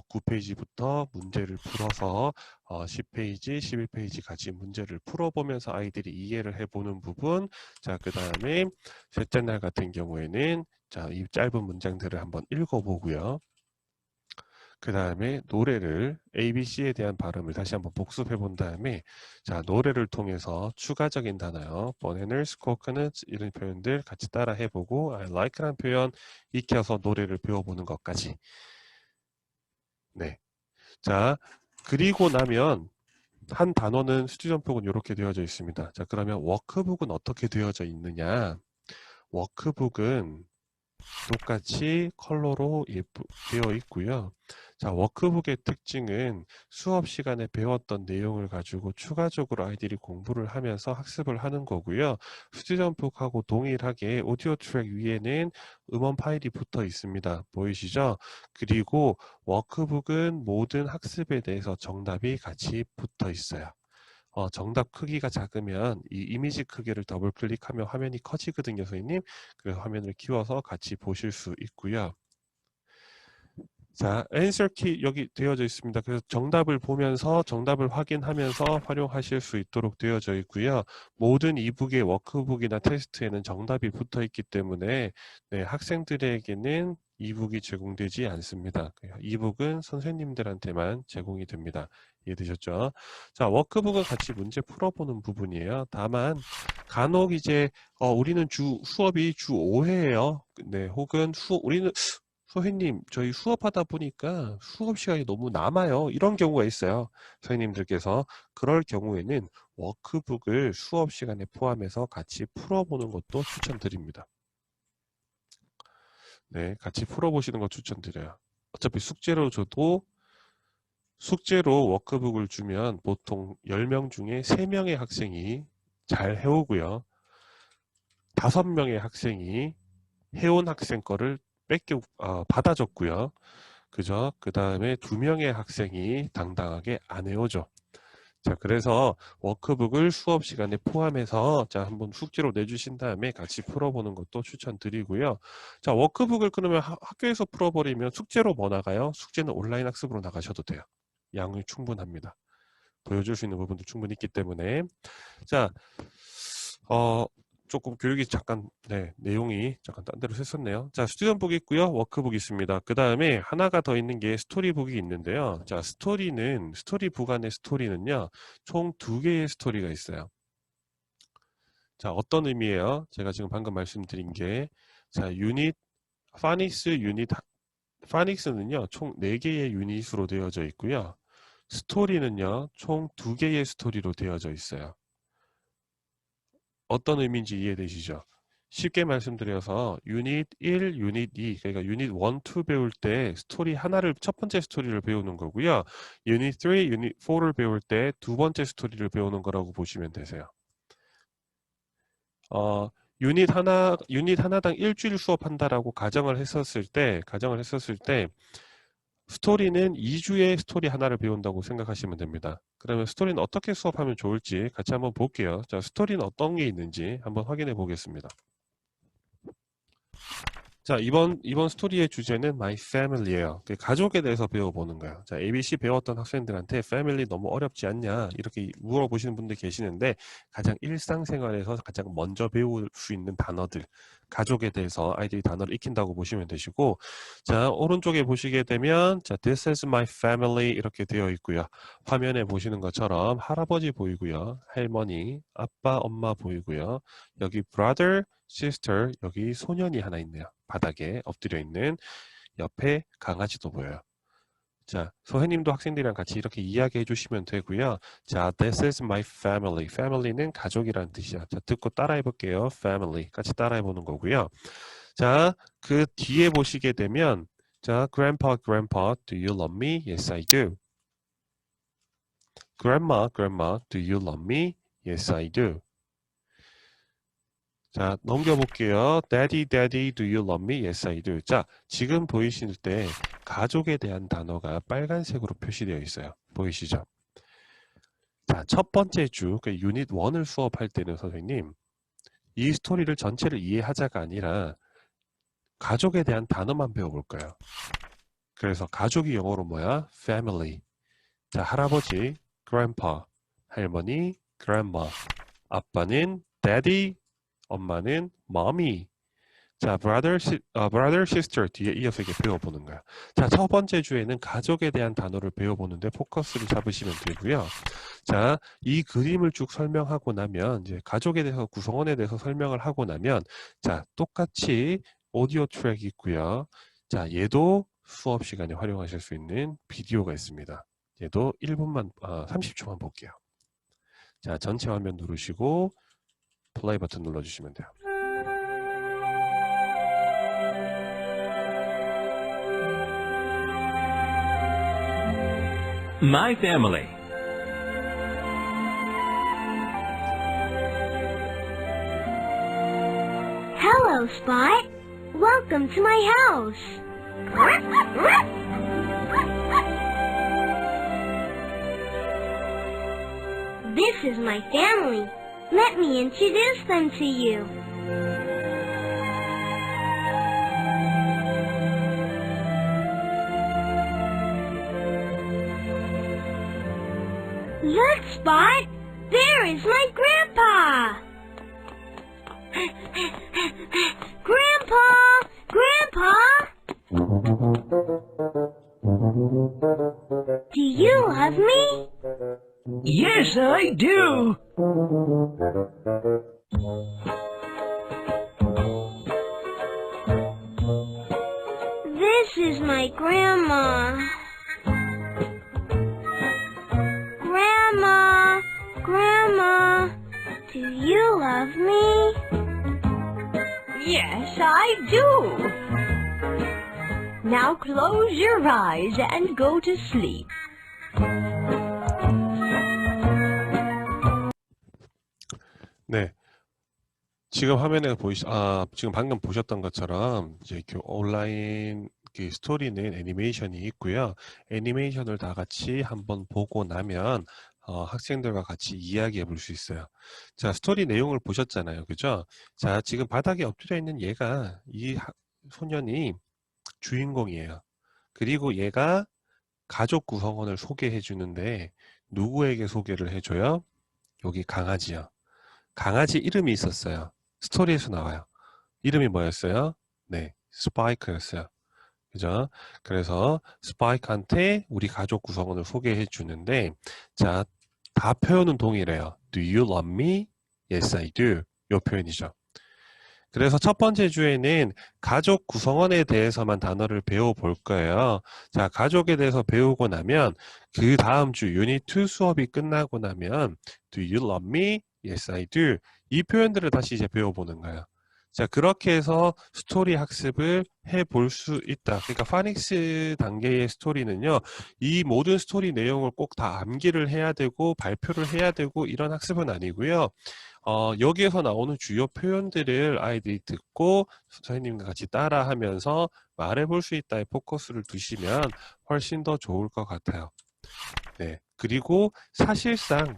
9페이지부터 문제를 풀어서 10페이지, 11페이지까지 문제를 풀어보면서 아이들이 이해를 해보는 부분, 자, 그 다음에 셋째 날 같은 경우에는 자, 이 짧은 문장들을 한번 읽어보고요. 그 다음에 노래를 ABC에 대한 발음을 다시 한번 복습해 본 다음에, 자, 노래를 통해서 추가적인 단어요. bananas, coconuts 이런 표현들 같이 따라 해보고 I like라는 표현 익혀서 노래를 배워보는 것까지. 네. 자, 그리고 나면 한 단어는 스튜던트북은 이렇게 되어져 있습니다. 자, 그러면 워크북은 어떻게 되어져 있느냐? 워크북은 똑같이 컬러로 되어 있고요. 자, 워크북의 특징은 수업 시간에 배웠던 내용을 가지고 추가적으로 아이들이 공부를 하면서 학습을 하는 거고요. 스튜던북하고 동일하게 오디오 트랙 위에는 음원 파일이 붙어 있습니다. 보이시죠? 그리고 워크북은 모든 학습에 대해서 정답이 같이 붙어 있어요. 정답 크기가 작으면 이 이미지 크기를 더블 클릭하면 화면이 커지거든요, 선생님. 그래서 화면을 키워서 같이 보실 수 있고요. 자, answer key 여기 되어져 있습니다. 그래서 정답을 보면서 정답을 확인하면서 활용하실 수 있도록 되어져 있고요. 모든 이북의 워크북이나 테스트에는 정답이 붙어 있기 때문에 네, 학생들에게는 이북이 제공되지 않습니다. 이북은 선생님들한테만 제공이 됩니다. 이해되셨죠? 자, 워크북은 같이 문제 풀어보는 부분이에요. 다만 간혹 이제 우리는 수업이 주 5회예요. 네, 혹은 우리는 선생님, 저희 수업하다 보니까 수업 시간이 너무 남아요. 이런 경우가 있어요. 선생님들께서. 그럴 경우에는 워크북을 수업 시간에 포함해서 같이 풀어보는 것도 추천드립니다. 네, 같이 풀어보시는 거 추천드려요. 어차피 숙제로 줘도 숙제로 워크북을 주면 보통 10명 중에 3명의 학생이 잘 해오고요. 5명의 학생이 해온 학생 거를 받아줬고요. 그죠? 그 다음에 2명의 학생이 당당하게 안 해오죠. 자, 그래서 워크북을 수업 시간에 포함해서 자, 한번 숙제로 내주신 다음에 같이 풀어보는 것도 추천드리고요. 자, 워크북을 그러면 학교에서 풀어버리면 숙제로 뭐 나가요? 숙제는 온라인 학습으로 나가셔도 돼요. 양이 충분합니다. 보여줄 수 있는 부분도 충분히 있기 때문에. 자, 조금 교육이 잠깐, 네, 내용이 잠깐 딴 데로 샜었네요. 자, 스튜던북이 있고요. 워크북이 있습니다. 그 다음에 하나가 더 있는 게 스토리북이 있는데요. 자, 스토리북 안의 스토리는요, 총 2개의 스토리가 있어요. 자, 어떤 의미예요? 제가 지금 방금 말씀드린 게, 자, 파닉스는요, 총 4개의 유닛으로 되어져 있고요. 스토리는요, 총 2개의 스토리로 되어져 있어요. 어떤 의미인지 이해되시죠? 쉽게 말씀드려서 유닛 1, 유닛 2, 그러니까 유닛 1, 2 배울 때 스토리 하나를 첫 번째 스토리를 배우는 거고요. 유닛 3, 유닛 4를 배울 때 두 번째 스토리를 배우는 거라고 보시면 되세요. 유닛 하나당 일주일 수업한다라고 가정을 했었을 때 스토리는 2주에 스토리 하나를 배운다고 생각하시면 됩니다. 그러면 스토리는 어떻게 수업하면 좋을지 같이 한번 볼게요. 자, 스토리는 어떤 게 있는지 한번 확인해 보겠습니다. 자, 이번 스토리의 주제는 My Family예요. 가족에 대해서 배워보는 거예요. 자, ABC 배웠던 학생들한테 Family 너무 어렵지 않냐 이렇게 물어보시는 분들 계시는데 가장 일상생활에서 가장 먼저 배울 수 있는 단어들, 가족에 대해서 아이들이 단어를 익힌다고 보시면 되시고, 자, 오른쪽에 보시게 되면 자, This is my family 이렇게 되어 있고요. 화면에 보시는 것처럼 할아버지 보이고요. 할머니, 아빠, 엄마 보이고요. 여기 brother, sister, 여기 소년이 하나 있네요. 바닥에 엎드려 있는. 옆에 강아지도 보여요. 자, 선생님도 학생들이랑 같이 이렇게 이야기해 주시면 되고요. 자, this is my family. family는 가족이라는 뜻이야. 자, 듣고 따라해 볼게요. family. 같이 따라해 보는 거고요. 자, 그 뒤에 보시게 되면 자, grandpa, do you love me? Yes, I do. grandma, do you love me? Yes, I do. 자, 넘겨볼게요. Daddy, do you love me? Yes, I do. 자, 지금 보이실 때 가족에 대한 단어가 빨간색으로 표시되어 있어요. 보이시죠? 자, 첫 번째 주, 그 유닛 1을 수업할 때는 선생님, 이 스토리를 전체를 이해하자가 아니라 가족에 대한 단어만 배워볼까요? 그래서 가족이 영어로 뭐야? Family. 자, 할아버지, grandpa. 할머니, grandma. 아빠는 daddy. 엄마는 mommy. 자, brother, sister 뒤에 이어서 이렇게 배워보는 거야. 자, 첫 번째 주에는 가족에 대한 단어를 배워보는데 포커스를 잡으시면 되고요. 자, 이 그림을 쭉 설명하고 나면 이제 가족에 대해서 구성원에 대해서 설명을 하고 나면 자, 똑같이 오디오 트랙이 있고요. 자, 얘도 수업 시간에 활용하실 수 있는 비디오가 있습니다. 얘도 30초만 볼게요. 자, 전체 화면 누르시고 플레이 버튼 눌러주시면 돼요. My family. Hello, Spot. Welcome to my house. This is my family. Let me introduce them to you. Look, Spot! There is my grandpa! Grandpa! Grandpa! Do you love me? Yes, I do. This is my grandma. Grandma! Grandma! Do you love me? Yes, I do. Now close your eyes and go to sleep. 네. 지금 화면에 지금 방금 보셨던 것처럼 이제 온라인 그 스토리는 애니메이션이 있고요. 애니메이션을 다 같이 한번 보고 나면 학생들과 같이 이야기해 볼 수 있어요. 자, 스토리 내용을 보셨잖아요. 그죠? 자, 지금 바닥에 엎드려 있는 얘가 이 소년이 주인공이에요. 그리고 얘가 가족 구성원을 소개해 주는데 누구에게 소개를 해줘요? 여기 강아지요. 강아지 이름이 있었어요. 스토리에서 나와요. 이름이 뭐였어요? 네, 스파이크였어요. 그죠? 그래서 스파이크한테 우리 가족 구성원을 소개해 주는데, 자, 다 표현은 동일해요. Do you love me? Yes, I do. 이 표현이죠. 그래서 첫 번째 주에는 가족 구성원에 대해서만 단어를 배워볼 거예요. 자, 가족에 대해서 배우고 나면 그 다음 주 유닛 2 수업이 끝나고 나면 Do you love me? Yes, I do. 이 표현들을 다시 이제 배워보는 거예요. 자, 그렇게 해서 스토리 학습을 해볼 수 있다. 그러니까 파닉스 단계의 스토리는요, 이 모든 스토리 내용을 꼭 다 암기를 해야 되고 발표를 해야 되고 이런 학습은 아니고요. 여기에서 나오는 주요 표현들을 아이들이 듣고 선생님과 같이 따라하면서 말해볼 수 있다에 포커스를 두시면 훨씬 더 좋을 것 같아요. 네, 그리고 사실상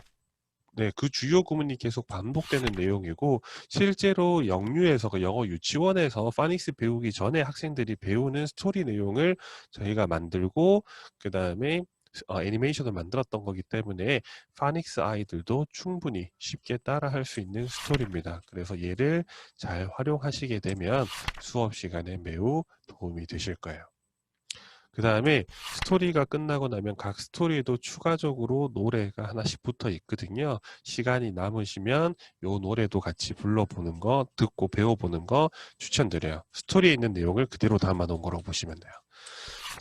네, 그 주요 구문이 계속 반복되는 내용이고 실제로 영유에서 영어 유치원에서 파닉스 배우기 전에 학생들이 배우는 스토리 내용을 저희가 만들고 그 다음에 애니메이션을 만들었던 거기 때문에 파닉스 아이들도 충분히 쉽게 따라할 수 있는 스토리입니다. 그래서 얘를 잘 활용하시게 되면 수업 시간에 매우 도움이 되실 거예요. 그 다음에 스토리가 끝나고 나면 각 스토리에도 추가적으로 노래가 하나씩 붙어 있거든요. 시간이 남으시면 요 노래도 같이 불러보는 거, 듣고 배워보는 거 추천드려요. 스토리에 있는 내용을 그대로 담아놓은 거라고 보시면 돼요.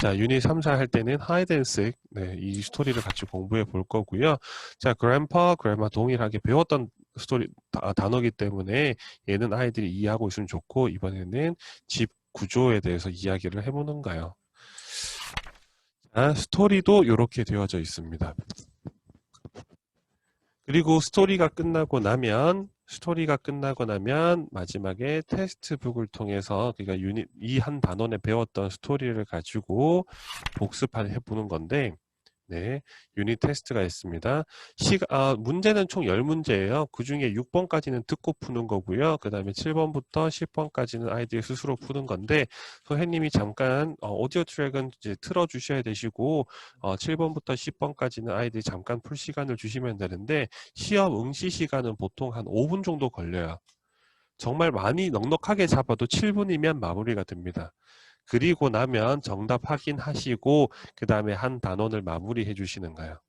자, 유닛 3, 4 할 때는 hide and seek, 네, 이 스토리를 같이 공부해 볼 거고요. 자, grandpa, grandma 동일하게 배웠던 스토리 단어기 때문에 얘는 아이들이 이해하고 있으면 좋고 이번에는 집 구조에 대해서 이야기를 해보는 거예요. 스토리도 이렇게 되어져 있습니다. 그리고 스토리가 끝나고 나면 마지막에 테스트북을 통해서 그러니까 유닛 이 한 단원에 배웠던 스토리를 가지고 복습해 보는 건데 네, 유닛 테스트가 있습니다. 문제는 총 10문제예요. 그 중에 6번까지는 듣고 푸는 거고요. 그 다음에 7번부터 10번까지는 아이들이 스스로 푸는 건데 선생님이 잠깐 오디오 트랙은 이제 틀어주셔야 되시고 7번부터 10번까지는 아이들이 잠깐 풀 시간을 주시면 되는데 시험 응시 시간은 보통 한 5분 정도 걸려요. 정말 많이 넉넉하게 잡아도 7분이면 마무리가 됩니다. 그리고 나면 정답 확인하시고 그 다음에 한 단원을 마무리해 주시는 거예요.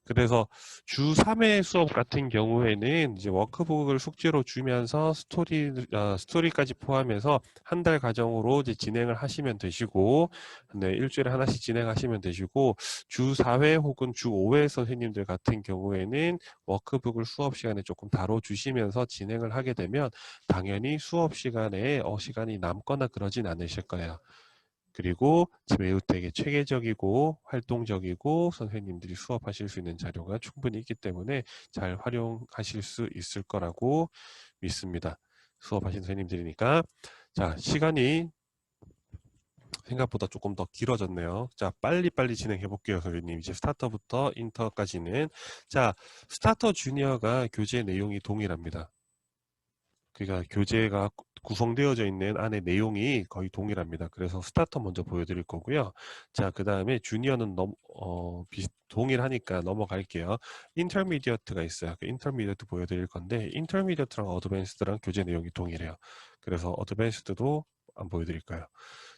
그래서 주 3회 수업 같은 경우에는 이제 워크북을 숙제로 주면서 스토리까지 포함해서 한 달 과정으로 이제 진행을 하시면 되시고, 네, 일주일에 하나씩 진행하시면 되시고, 주 4회 혹은 주 5회 선생님들 같은 경우에는 워크북을 수업 시간에 조금 다뤄주시면서 진행을 하게 되면 당연히 수업 시간에 시간이 남거나 그러진 않으실 거예요. 그리고 매우 되게 체계적이고 활동적이고 선생님들이 수업하실 수 있는 자료가 충분히 있기 때문에 잘 활용하실 수 있을 거라고 믿습니다. 수업하신 선생님들이니까. 자, 시간이 생각보다 조금 더 길어졌네요. 자, 빨리빨리 진행해 볼게요, 선생님. 이제 스타터부터 인터까지는. 자, 스타터 주니어가 교재 내용이 동일합니다. 그러니까 교재가 구성되어져 있는 안에 내용이 거의 동일합니다. 그래서 스타터 먼저 보여드릴 거고요. 자, 그 다음에 주니어는 동일하니까 넘어갈게요. 인터미디어트가 있어요. 그 인터미디어트 보여드릴 건데 인터미디어트랑 어드밴스드랑 교재 내용이 동일해요. 그래서 어드밴스드도 안 보여드릴 거예요.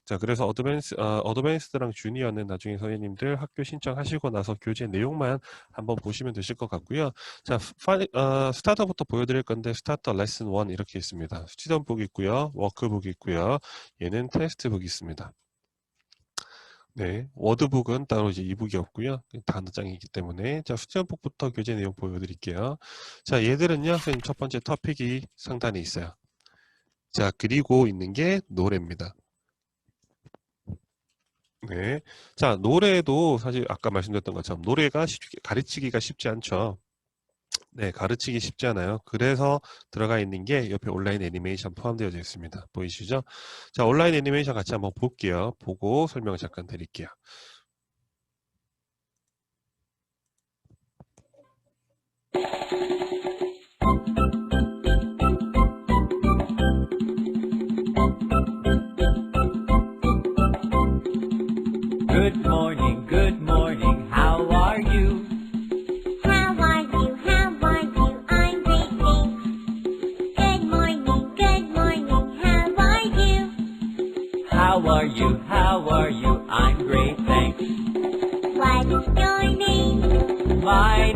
자, 그래서 어드밴스드랑 주니어는 나중에 선생님들 학교 신청하시고 나서 교재 내용만 한번 보시면 되실 것 같고요. 자, 스타터부터 보여드릴 건데 스타터 레슨 1 이렇게 있습니다. 스튜던북 있고요. 워크북 있고요. 얘는 테스트북 있습니다. 네, 워드북은 따로 이제 이북이 없고요. 단어장이기 때문에. 자, 스튜던북부터 교재 내용 보여드릴게요. 자, 얘들은요, 선생님 첫 번째 토픽이 상단에 있어요. 자, 그리고 있는 게 노래입니다. 네. 자, 노래도 사실 아까 말씀드렸던 것처럼 노래가 가르치기가 쉽지 않죠. 네, 가르치기 쉽지 않아요. 그래서 들어가 있는 게 옆에 온라인 애니메이션 포함되어 있습니다. 보이시죠? 자, 온라인 애니메이션 같이 한번 볼게요. 보고 설명을 잠깐 드릴게요. Good morning, how are you? How are you? How are you? I'm great, thanks. Good morning, how are you? How are you? I'm great, thanks. What's your name? My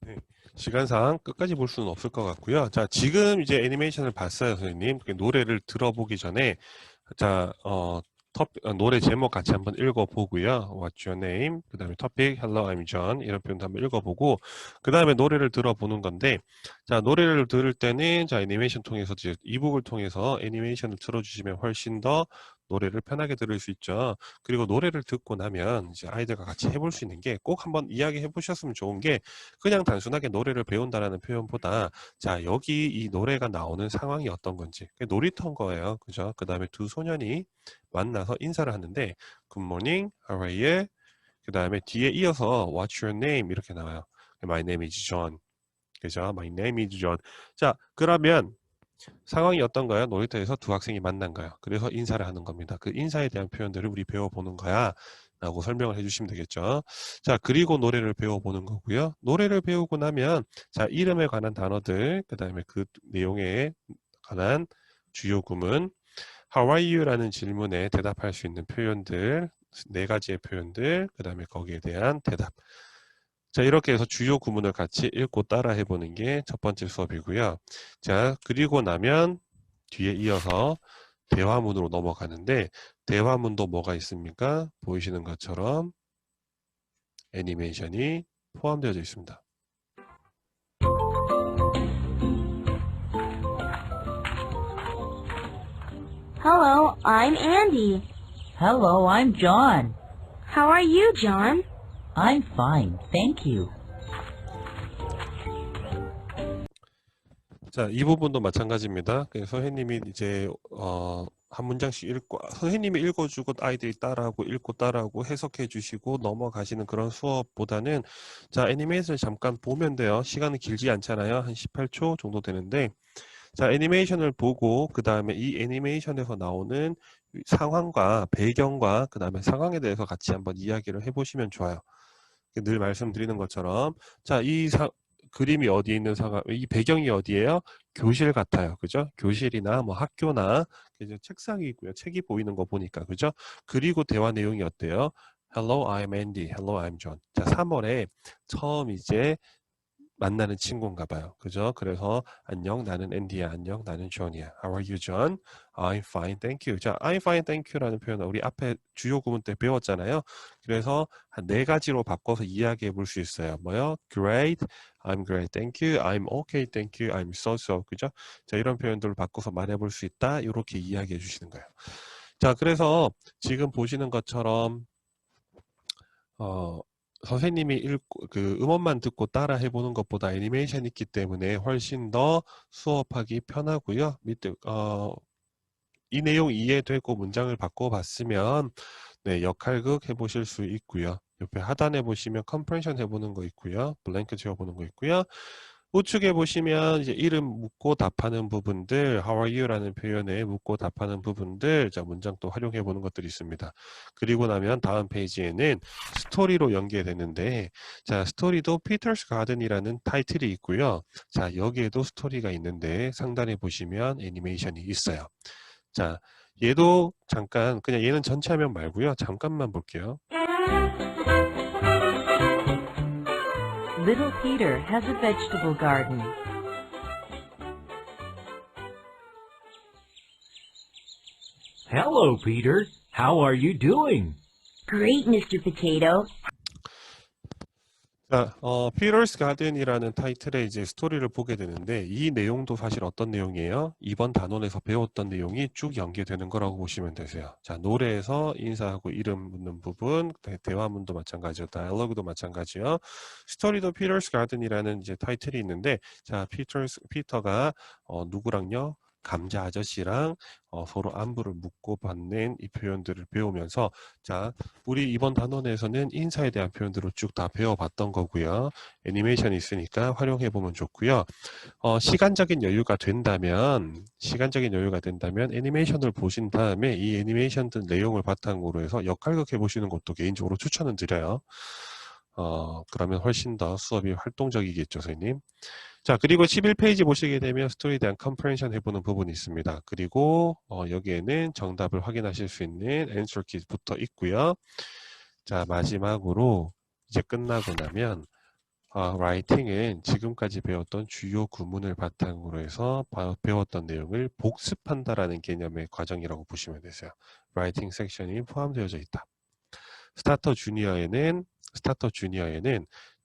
네, 시간상 끝까지 볼 수는 없을 것 같고요. 자, 지금 이제 애니메이션을 봤어요, 선생님. 노래를 들어보기 전에 자, 노래 제목 같이 한번 읽어보고요. What's your name? 그 다음에 topic, Hello, I'm John. 이런 표현도 한번 읽어보고, 그 다음에 노래를 들어보는 건데, 자, 노래를 들을 때는, 자, 애니메이션 통해서, 이북을 통해서 애니메이션을 틀어주시면 훨씬 더 노래를 편하게 들을 수 있죠. 그리고 노래를 듣고 나면 이제 아이들과 같이 해볼 수 있는 게 꼭 한번 이야기해 보셨으면 좋은 게 그냥 단순하게 노래를 배운다라는 표현보다 자, 여기 이 노래가 나오는 상황이 어떤 건지 놀이터인 거예요. 그죠? 그 다음에 두 소년이 만나서 인사를 하는데 Good morning, how are you? 그 다음에 뒤에 이어서 What's your name? 이렇게 나와요. My name is John. 그죠? My name is John. 자, 그러면 상황이 어떤가요? 놀이터에서 두 학생이 만난 거예요. 그래서 인사를 하는 겁니다. 그 인사에 대한 표현들을 우리 배워보는 거야 라고 설명을 해주시면 되겠죠. 자, 그리고 노래를 배워보는 거고요. 노래를 배우고 나면 자, 이름에 관한 단어들, 그 다음에 그 내용에 관한 주요 구문, How are you? 라는 질문에 대답할 수 있는 표현들, 4가지의 표현들, 그 다음에 거기에 대한 대답. 자, 이렇게 해서 주요 구문을 같이 읽고 따라 해보는 게 첫 번째 수업이고요. 자, 그리고 나면 뒤에 이어서 대화문으로 넘어가는데 대화문도 뭐가 있습니까? 보이시는 것처럼 애니메이션이 포함되어 있습니다. Hello, I'm Andy. Hello, I'm John. How are you, John? I'm fine, thank you. 자, 이 부분도 마찬가지입니다. 선생님이 이제 한 문장씩 읽고 선생님이 읽어주고 아이들이 따라하고 읽고 따라하고 해석해 주시고 넘어가시는 그런 수업보다는 자, 애니메이션을 잠깐 보면 돼요. 시간은 길지 않잖아요. 한 18초 정도 되는데 자, 애니메이션을 보고 그 다음에 이 애니메이션에서 나오는 상황과 배경과 그 다음에 상황에 대해서 같이 한번 이야기를 해보시면 좋아요. 늘 말씀드리는 것처럼 자, 그림이 어디에 있는 상황, 이 배경이 어디예요? 교실 같아요. 그죠? 교실이나 뭐 학교나 이제 책상이 있고요. 책이 보이는 거 보니까 그죠? 그리고 대화 내용이 어때요? Hello, I'm Andy. Hello, I'm John. 자, 3월에 처음 이제 만나는 친구인가 봐요. 그죠? 그래서 안녕, 나는 앤디야. 안녕, 나는 존이야. How are you, John? I'm fine, thank you. 자, I'm fine, thank you라는 표현은 우리 앞에 주요 구문 때 배웠잖아요. 그래서 한 4가지로 바꿔서 이야기해 볼 수 있어요. 뭐요? Great, I'm great, thank you. I'm okay, thank you. I'm so. 그죠? 자, 이런 표현들을 바꿔서 말해 볼 수 있다. 이렇게 이야기해 주시는 거예요. 자, 그래서 지금 보시는 것처럼 선생님이 읽고 그 음원만 듣고 따라 해보는 것보다 애니메이션이 있기 때문에 훨씬 더 수업하기 편하고요. 밑에 이 내용 이해되고 문장을 바꿔봤으면 네, 역할극 해보실 수 있고요. 옆에 하단에 보시면 컴프레션 해보는 거 있고요. 블랭크 채워보는 거 있고요. 우측에 보시면 이제 이름 묻고 답하는 부분들, How are you? 라는 표현에 묻고 답하는 부분들, 자, 문장 또 활용해 보는 것들이 있습니다. 그리고 나면 다음 페이지에는 스토리로 연계되는데, 자, 스토리도 피터스 가든이라는 타이틀이 있고요. 자, 여기에도 스토리가 있는데 상단에 보시면 애니메이션이 있어요. 자, 얘도 잠깐, 그냥 얘는 전체 화면 말고요. 잠깐만 볼게요. Little Peter has a vegetable garden. Hello, Peter. How are you doing? Great, Mr. Potato. 자, Peter's Garden이라는 타이틀의 이제 스토리를 보게 되는데 이 내용도 사실 어떤 내용이에요? 이번 단원에서 배웠던 내용이 쭉 연계되는 거라고 보시면 되세요. 자, 노래에서 인사하고 이름 묻는 부분, 대화문도 마찬가지요, 다이얼로그도 마찬가지요. 스토리도 Peter's Garden이라는 이제 타이틀이 있는데, 자, 피터가 누구랑요? 감자 아저씨랑 서로 안부를 묻고 받는 이 표현들을 배우면서, 자, 우리 이번 단원에서는 인사에 대한 표현들을 쭉 다 배워봤던 거고요. 애니메이션이 있으니까 활용해보면 좋고요. 시간적인 여유가 된다면 애니메이션을 보신 다음에 이 애니메이션들 내용을 바탕으로 해서 역할극 해보시는 것도 개인적으로 추천을 드려요. 그러면 훨씬 더 수업이 활동적이겠죠, 선생님. 자, 그리고 11페이지 보시게 되면 스토리에 대한 컴프레hension 해보는 부분이 있습니다. 그리고 여기에는 정답을 확인하실 수 있는 answer key 붙어 있고요. 자, 마지막으로 이제 끝나고 나면 라이팅은 지금까지 배웠던 주요 구문을 바탕으로 해서 배웠던 내용을 복습한다라는 개념의 과정이라고 보시면 되세요. 라이팅 섹션이 포함되어져 있다. 스타터 주니어에는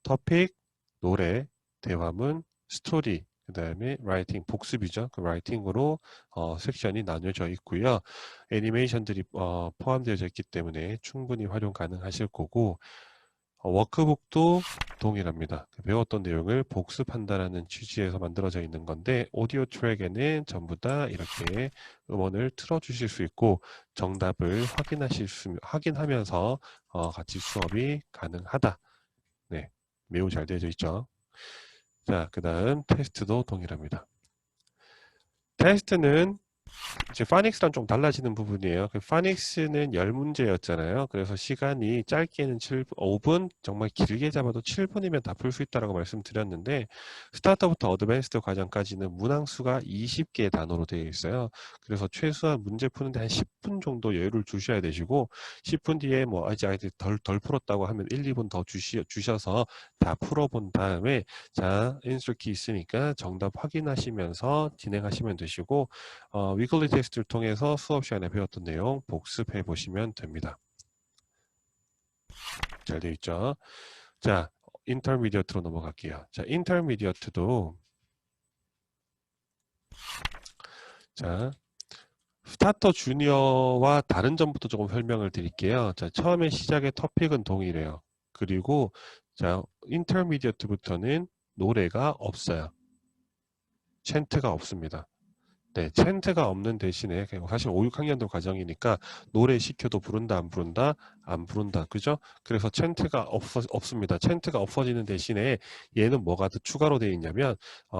토픽, 노래, 대화문, 스토리, 그 다음에 라이팅, 복습이죠. 그 라이팅으로 섹션이 나뉘어져 있고요. 애니메이션들이 포함되어져 있기 때문에 충분히 활용 가능하실 거고, 워크북도 동일합니다. 배웠던 내용을 복습한다라는 취지에서 만들어져 있는 건데, 오디오 트랙에는 전부 다 이렇게 음원을 틀어주실 수 있고, 정답을 확인하면서 같이 수업이 가능하다. 네, 매우 잘 되어져 있죠. 자, 그 다음 테스트도 동일합니다. 테스트는 이제 파닉스랑 좀 달라지는 부분이에요. 파닉스는 10문제였잖아요. 그래서 시간이 짧게는 5분, 정말 길게 잡아도 7분이면 다 풀 수 있다고 말씀드렸는데, 스타터부터 어드밴스드 과정까지는 문항수가 20개의 단어로 되어 있어요. 그래서 최소한 문제 푸는데 한 10분 정도 여유를 주셔야 되시고, 10분 뒤에 뭐 아직 아이들이 덜 풀었다고 하면 1, 2분 더 주셔서 다 풀어본 다음에, 자, 인서키 있으니까 정답 확인하시면서 진행하시면 되시고, 위클리 테스트를 통해서 수업 시간에 배웠던 내용 복습해 보시면 됩니다. 잘 되어 있죠? 자, 인터미디어트로 넘어갈게요. 자, 인터미디어트도 자, 스타터 주니어와 다른 점부터 조금 설명을 드릴게요. 자, 처음에 시작의 토픽은 동일해요. 그리고 자, 인터미디어트부터는 노래가 없어요. 챈트가 없습니다. 네, 챈트가 없는 대신에 사실 5, 6학년도 과정이니까 노래 시켜도 부른다 안 부른다 안 부른다, 그죠? 그래서 챈트가 없습니다. 챈트가 없어지는 대신에 얘는 뭐가 더 추가로 되어 있냐면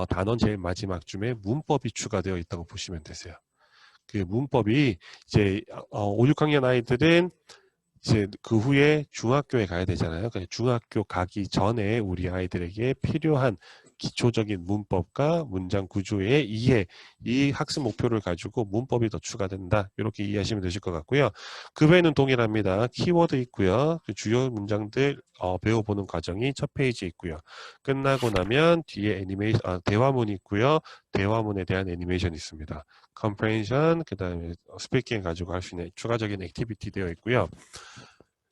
단원 제일 마지막쯤에 문법이 추가되어 있다고 보시면 되세요. 그 문법이 이제 5, 6학년 아이들은 이제 그 후에 중학교에 가야 되잖아요. 중학교 가기 전에 우리 아이들에게 필요한 기초적인 문법과 문장 구조의 이해, 이 학습 목표를 가지고 문법이 더 추가된다. 이렇게 이해하시면 되실 것 같고요. 그 외에는 동일합니다. 키워드 있고요. 그 주요 문장들 배워보는 과정이 첫 페이지에 있고요. 끝나고 나면 뒤에 대화문이 있고요. 대화문에 대한 애니메이션이 있습니다. comprehension, 그 다음에 스피킹 가지고 할 수 있는 추가적인 액티비티 되어 있고요.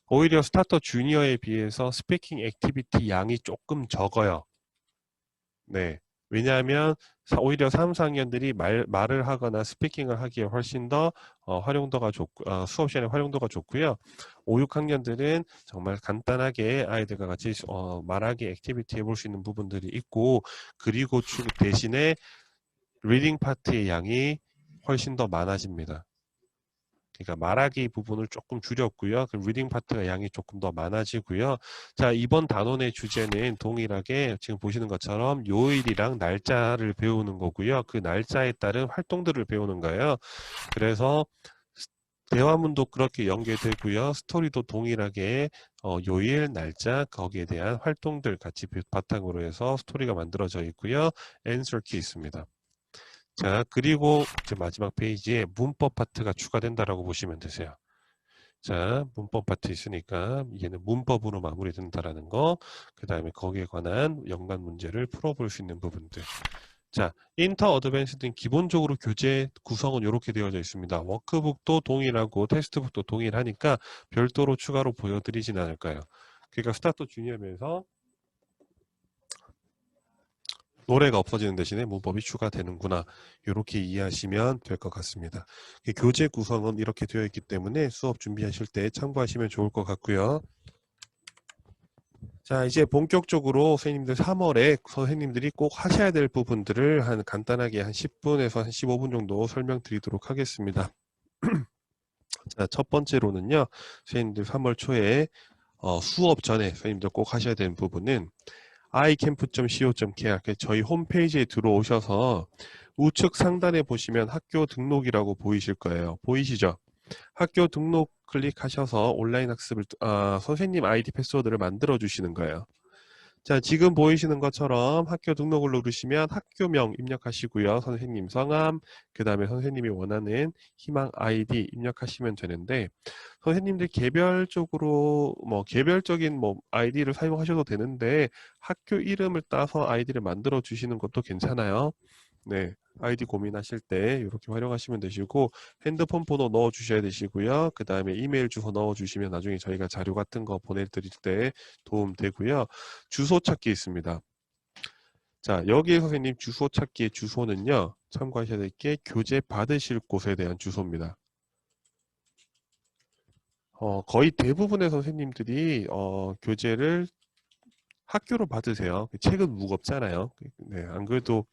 오히려 스타터 주니어에 비해서 스피킹 액티비티 양이 조금 적어요. 네, 왜냐하면 오히려 3, 4학년들이 말을 하거나 스피킹을 하기에 훨씬 더 활용도가 좋고 수업 시간에 활용도가 좋고요. 5, 6학년들은 정말 간단하게 아이들과 같이 말하기 액티비티 해볼 수 있는 부분들이 있고 그리고 대신에 리딩 파트의 양이 훨씬 더 많아집니다. 그러니까 말하기 부분을 조금 줄였고요. 그 리딩 파트가 양이 조금 더 많아지고요. 자, 이번 단원의 주제는 동일하게 지금 보시는 것처럼 요일이랑 날짜를 배우는 거고요. 그 날짜에 따른 활동들을 배우는 거예요. 그래서 대화문도 그렇게 연계되고요. 스토리도 동일하게 요일, 날짜, 거기에 대한 활동들 같이 바탕으로 해서 스토리가 만들어져 있고요. answer key 있습니다. 자, 그리고 이제 마지막 페이지에 문법 파트가 추가된다라고 보시면 되세요. 자, 문법 파트 있으니까 얘는 문법으로 마무리된다라는 거, 그 다음에 거기에 관한 연관 문제를 풀어볼 수 있는 부분들. 자, 인터 어드밴스드는 기본적으로 교재 구성은 이렇게 되어져 있습니다. 워크북도 동일하고 테스트북도 동일하니까 별도로 추가로 보여드리진 않을 거예요. 그러니까 스타트 주니어면서 노래가 없어지는 대신에 문법이 추가되는구나. 이렇게 이해하시면 될 것 같습니다. 교재 구성은 이렇게 되어 있기 때문에 수업 준비하실 때 참고하시면 좋을 것 같고요. 자, 이제 본격적으로 선생님들 3월에 선생님들이 꼭 하셔야 될 부분들을 간단하게 한 10분에서 한 15분 정도 설명드리도록 하겠습니다. 자, 첫 번째로는요. 선생님들 3월 초에 수업 전에 선생님들 꼭 하셔야 되는 부분은 iCamp.co.kr 저희 홈페이지에 들어오셔서 우측 상단에 보시면 학교 등록이라고 보이실 거예요. 보이시죠? 학교 등록 클릭하셔서 온라인 학습을 선생님 아이디 패스워드를 만들어 주시는 거예요. 자, 지금 보이시는 것처럼 학교 등록을 누르시면 학교명 입력하시고요. 선생님 성함, 그 다음에 선생님이 원하는 희망 아이디 입력하시면 되는데 선생님들 개별적으로 개별적인 아이디를 사용하셔도 되는데 학교 이름을 따서 아이디를 만들어 주시는 것도 괜찮아요. 네, 아이디 고민하실 때 이렇게 활용하시면 되시고 핸드폰 번호 넣어 주셔야 되시고요. 그 다음에 이메일 주소 넣어 주시면 나중에 저희가 자료 같은 거 보내드릴 때 도움 되고요. 주소 찾기 있습니다. 자, 여기에 선생님 주소 찾기의 주소는요. 참고하셔야 될 게 교재 받으실 곳에 대한 주소입니다. 거의 대부분의 선생님들이 교재를 학교로 받으세요. 책은 무겁잖아요. 네, 안 그래도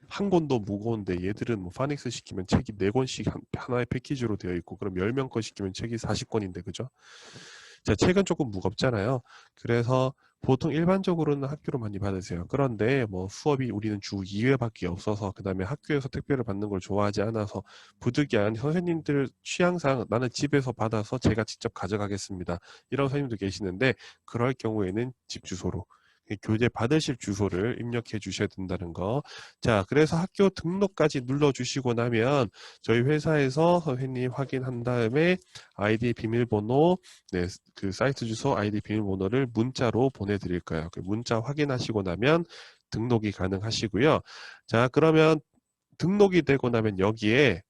한 권도 무거운데 얘들은 파닉스 시키면 책이 4권씩 하나의 패키지로 되어 있고 그럼 10명 거 시키면 책이 40권인데 그죠? 자, 책은 조금 무겁잖아요. 그래서 보통 일반적으로는 학교로 많이 받으세요. 그런데 수업이 우리는 주 2회밖에 없어서 그 다음에 학교에서 택배를 받는 걸 좋아하지 않아서 부득이한 선생님들 취향상 나는 집에서 받아서 제가 직접 가져가겠습니다. 이런 선생님도 계시는데 그럴 경우에는 집 주소로 교재 받으실 주소를 입력해 주셔야 된다는 거. 자, 그래서 학교 등록까지 눌러주시고 나면 저희 회사에서 선생님 확인한 다음에 아이디 비밀번호, 네, 그 사이트 주소 아이디 비밀번호를 문자로 보내드릴 거예요. 그 문자 확인하시고 나면 등록이 가능하시고요. 자, 그러면 등록이 되고 나면 여기에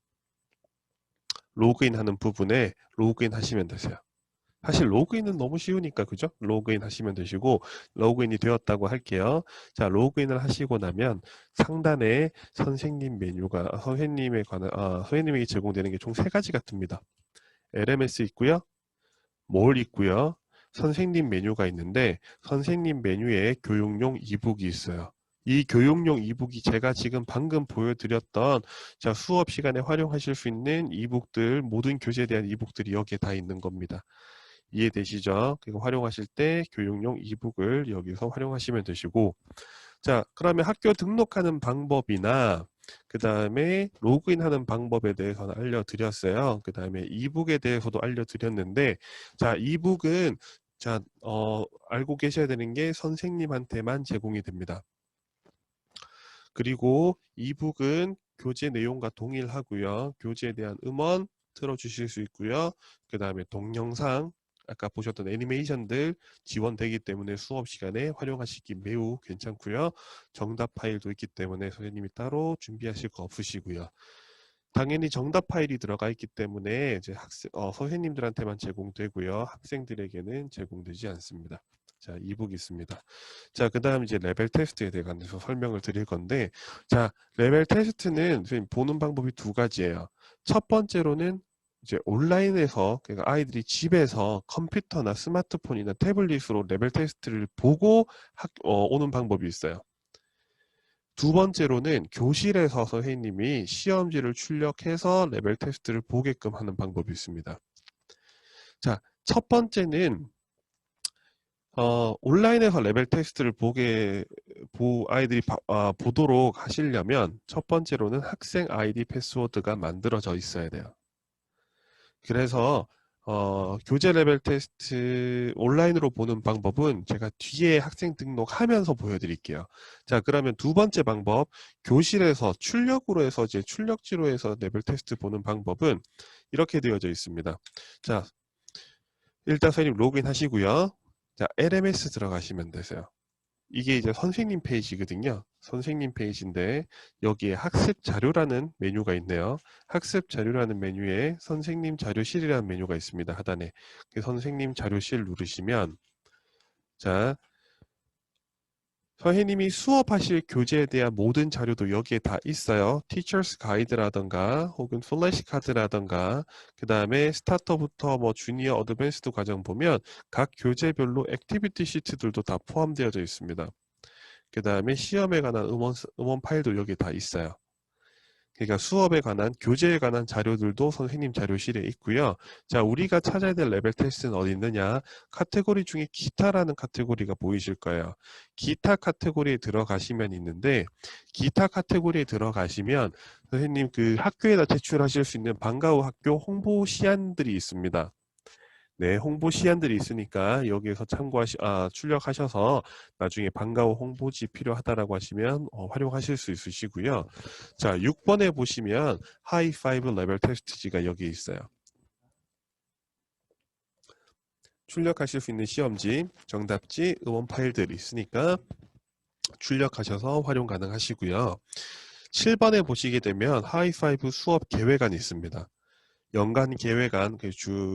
로그인하는 부분에 로그인 하시면 되세요. 사실 로그인은 너무 쉬우니까 그죠? 로그인 하시면 되시고 로그인이 되었다고 할게요. 자, 로그인을 하시고 나면 상단에 선생님 메뉴가 선생님에게 제공되는 게 총 3가지가 뜹니다. LMS 있고요. 뭘 있고요. 선생님 메뉴가 있는데 선생님 메뉴에 교육용 이북이 있어요. 이 교육용 이북이 제가 지금 방금 보여드렸던 자, 수업 시간에 활용하실 수 있는 이북들 모든 교재에 대한 이북들이 여기에 다 있는 겁니다. 이해되시죠? 그리고 활용하실 때 교육용 이북을 여기서 활용하시면 되시고 자, 그러면 학교 등록하는 방법이나 그 다음에 로그인하는 방법에 대해서는 알려드렸어요. 그 다음에 이북에 대해서도 알려드렸는데 자, 이북은 자, 알고 계셔야 되는 게 선생님한테만 제공이 됩니다. 그리고 이북은 교재 내용과 동일하고요. 교재에 대한 음원 틀어주실 수 있고요. 그 다음에 동영상 아까 보셨던 애니메이션들 지원되기 때문에 수업 시간에 활용하시기 매우 괜찮고요. 정답 파일도 있기 때문에 선생님이 따로 준비하실 거 없으시고요. 당연히 정답 파일이 들어가 있기 때문에 이제 선생님들한테만 제공되고요. 학생들에게는 제공되지 않습니다. 자, 이북이 있습니다. 자, 그 다음 이제 레벨 테스트에 대해서 설명을 드릴 건데, 자, 레벨 테스트는 선생님 보는 방법이 두 가지예요. 첫 번째로는 이제 온라인에서, 그러니까 아이들이 집에서 컴퓨터나 스마트폰이나 태블릿으로 레벨 테스트를 보고 오는 방법이 있어요. 두 번째로는 교실에서 선생님이 시험지를 출력해서 레벨 테스트를 보게끔 하는 방법이 있습니다. 자, 첫 번째는 온라인에서 레벨 테스트를 아이들이 보도록 하시려면 첫 번째로는 학생 아이디 패스워드가 만들어져 있어야 돼요. 그래서 교재 레벨 테스트 온라인으로 보는 방법은 제가 뒤에 학생 등록하면서 보여드릴게요. 자, 그러면 두 번째 방법, 교실에서 출력으로 해서 이제 출력지로 해서 레벨 테스트 보는 방법은 이렇게 되어져 있습니다. 자, 일단 선생님 로그인 하시고요. 자, LMS 들어가시면 되세요. 이게 이제 선생님 페이지거든요. 선생님 페이지인데 여기에 학습 자료라는 메뉴가 있네요. 학습 자료라는 메뉴에 선생님 자료실이라는 메뉴가 있습니다. 하단에. 그 선생님 자료실 누르시면 자, 선생님이 수업하실 교재에 대한 모든 자료도 여기에 다 있어요. 티처스 가이드라던가 혹은 플래시 카드라던가 그 다음에 스타터부터 뭐 주니어 어드밴스드 과정 보면 각 교재별로 액티비티 시트들도 다 포함되어져 있습니다. 그 다음에 시험에 관한 음원 파일도 여기에 다 있어요. 그러니까 수업에 관한 교재에 관한 자료들도 선생님 자료실에 있고요. 자, 우리가 찾아야 될 레벨 테스트는 어디 있느냐? 카테고리 중에 기타라는 카테고리가 보이실 거예요. 기타 카테고리에 들어가시면 있는데 기타 카테고리에 들어가시면 선생님 그 학교에다 제출하실 수 있는 방과 후 학교 홍보 시안들이 있습니다. 네, 홍보 시안들이 있으니까 여기에서 출력하셔서 나중에 방과 후 홍보지 필요하다라고 하시면 활용하실 수 있으시고요. 자, 6번에 보시면 하이파이브 레벨 테스트지가 여기 있어요. 출력하실 수 있는 시험지, 정답지, 음원 파일들이 있으니까 출력하셔서 활용 가능하시고요. 7번에 보시게 되면 하이파이브 수업 계획안이 있습니다. 연간 계획안,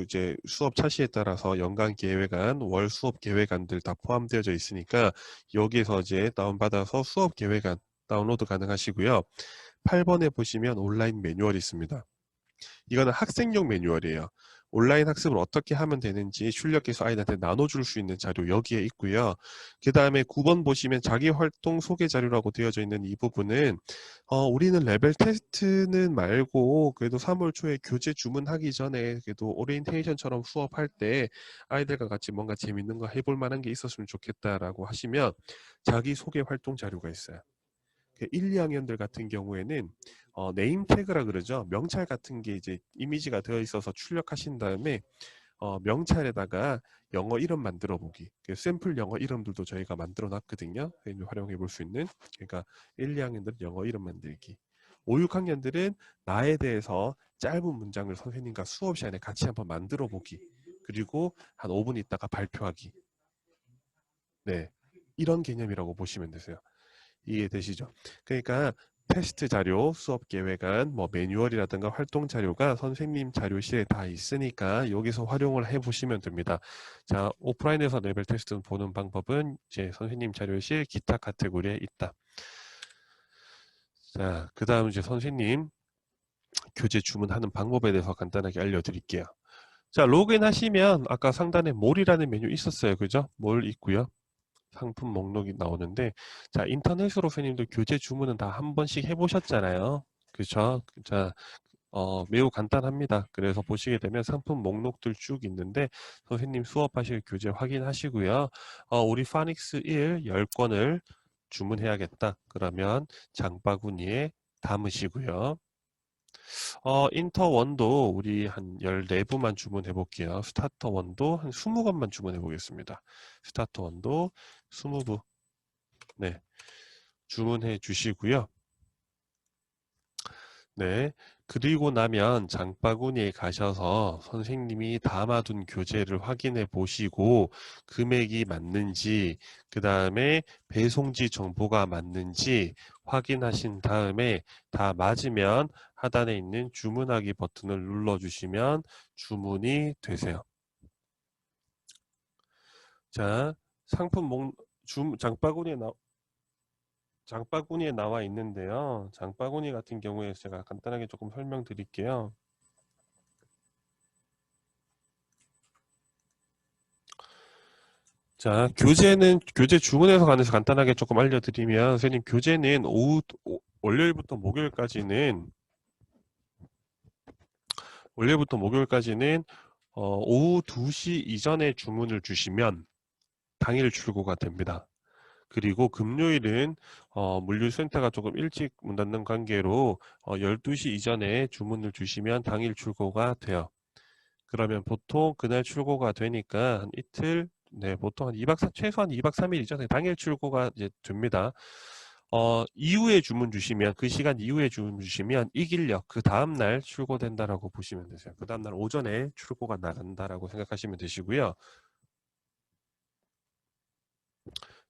이제 수업 차시에 따라서 연간 계획안, 월 수업 계획안들 다 포함되어져 있으니까 여기에서 이제 다운받아서 수업 계획안 다운로드 가능하시고요. 8번에 보시면 온라인 매뉴얼이 있습니다. 이거는 학생용 매뉴얼이에요. 온라인 학습을 어떻게 하면 되는지 출력해서 아이들한테 나눠줄 수 있는 자료 여기에 있고요. 그 다음에 9번 보시면 자기활동 소개 자료라고 되어져 있는 이 부분은 우리는 레벨 테스트는 말고 그래도 3월 초에 교재 주문하기 전에 그래도 오리엔테이션처럼 수업할 때 아이들과 같이 뭔가 재밌는 거 해볼 만한 게 있었으면 좋겠다라고 하시면 자기소개 활동 자료가 있어요. 1, 2학년들 같은 경우에는 네임 태그라 그러죠. 명찰 같은 게 이제 이미지가 되어 있어서 출력하신 다음에 명찰에다가 영어 이름 만들어 보기. 샘플 영어 이름들도 저희가 만들어 놨거든요. 활용해 볼 수 있는. 그러니까 1, 2학년들은 영어 이름 만들기. 5, 6학년들은 나에 대해서 짧은 문장을 선생님과 수업 시간에 같이 한번 만들어 보기. 그리고 한 5분 있다가 발표하기. 네, 이런 개념이라고 보시면 되세요. 이해되시죠? 그러니까 테스트 자료, 수업 계획안, 뭐 매뉴얼이라든가 활동 자료가 선생님 자료실에 다 있으니까 여기서 활용을 해보시면 됩니다. 자, 오프라인에서 레벨 테스트 보는 방법은 이제 선생님 자료실 기타 카테고리에 있다. 자, 그 다음 이제 선생님 교재 주문하는 방법에 대해서 간단하게 알려드릴게요. 자, 로그인 하시면 아까 상단에 몰이라는 메뉴 있었어요. 그죠? 몰 있고요. 상품 목록이 나오는데, 자, 인터넷으로 선생님들 교재 주문은 다 한 번씩 해보셨잖아요. 그렇죠? 자, 매우 간단합니다. 그래서 보시게 되면 상품 목록들 쭉 있는데 선생님 수업하실 교재 확인하시고요. 우리 파닉스 1 10권을 주문해야겠다. 그러면 장바구니에 담으시고요. 인터 1도 우리 한 14부만 주문해 볼게요. 스타터 1도 한 20권만 주문해 보겠습니다. 스타터 1도 20부. 네. 주문해 주시고요. 네. 그리고 나면 장바구니에 가셔서 선생님이 담아둔 교재를 확인해 보시고 금액이 맞는지, 그 다음에 배송지 정보가 맞는지 확인하신 다음에 다 맞으면 하단에 있는 주문하기 버튼을 눌러주시면 주문이 되세요. 자, 상품 장바구니에 나와 있는데요. 장바구니 같은 경우에 제가 간단하게 조금 설명드릴게요. 자, 교재 주문해서 가는 간단하게 조금 알려드리면, 선생님, 교재는 월요일부터 목요일까지는 오후 2시 이전에 주문을 주시면 당일 출고가 됩니다. 그리고 금요일은 물류센터가 조금 일찍 문 닫는 관계로 12시 이전에 주문을 주시면 당일 출고가 돼요. 그러면 보통 그날 출고가 되니까 한 이틀, 네, 보통 한 최소한 2박 3일 이전에 당일 출고가 이제 됩니다. 이후에 주문 주시면, 그 시간 이후에 주문 주시면 이길력, 그 다음날 출고된다라고 보시면 되세요. 그 다음날 오전에 출고가 나간다라고 생각하시면 되시고요.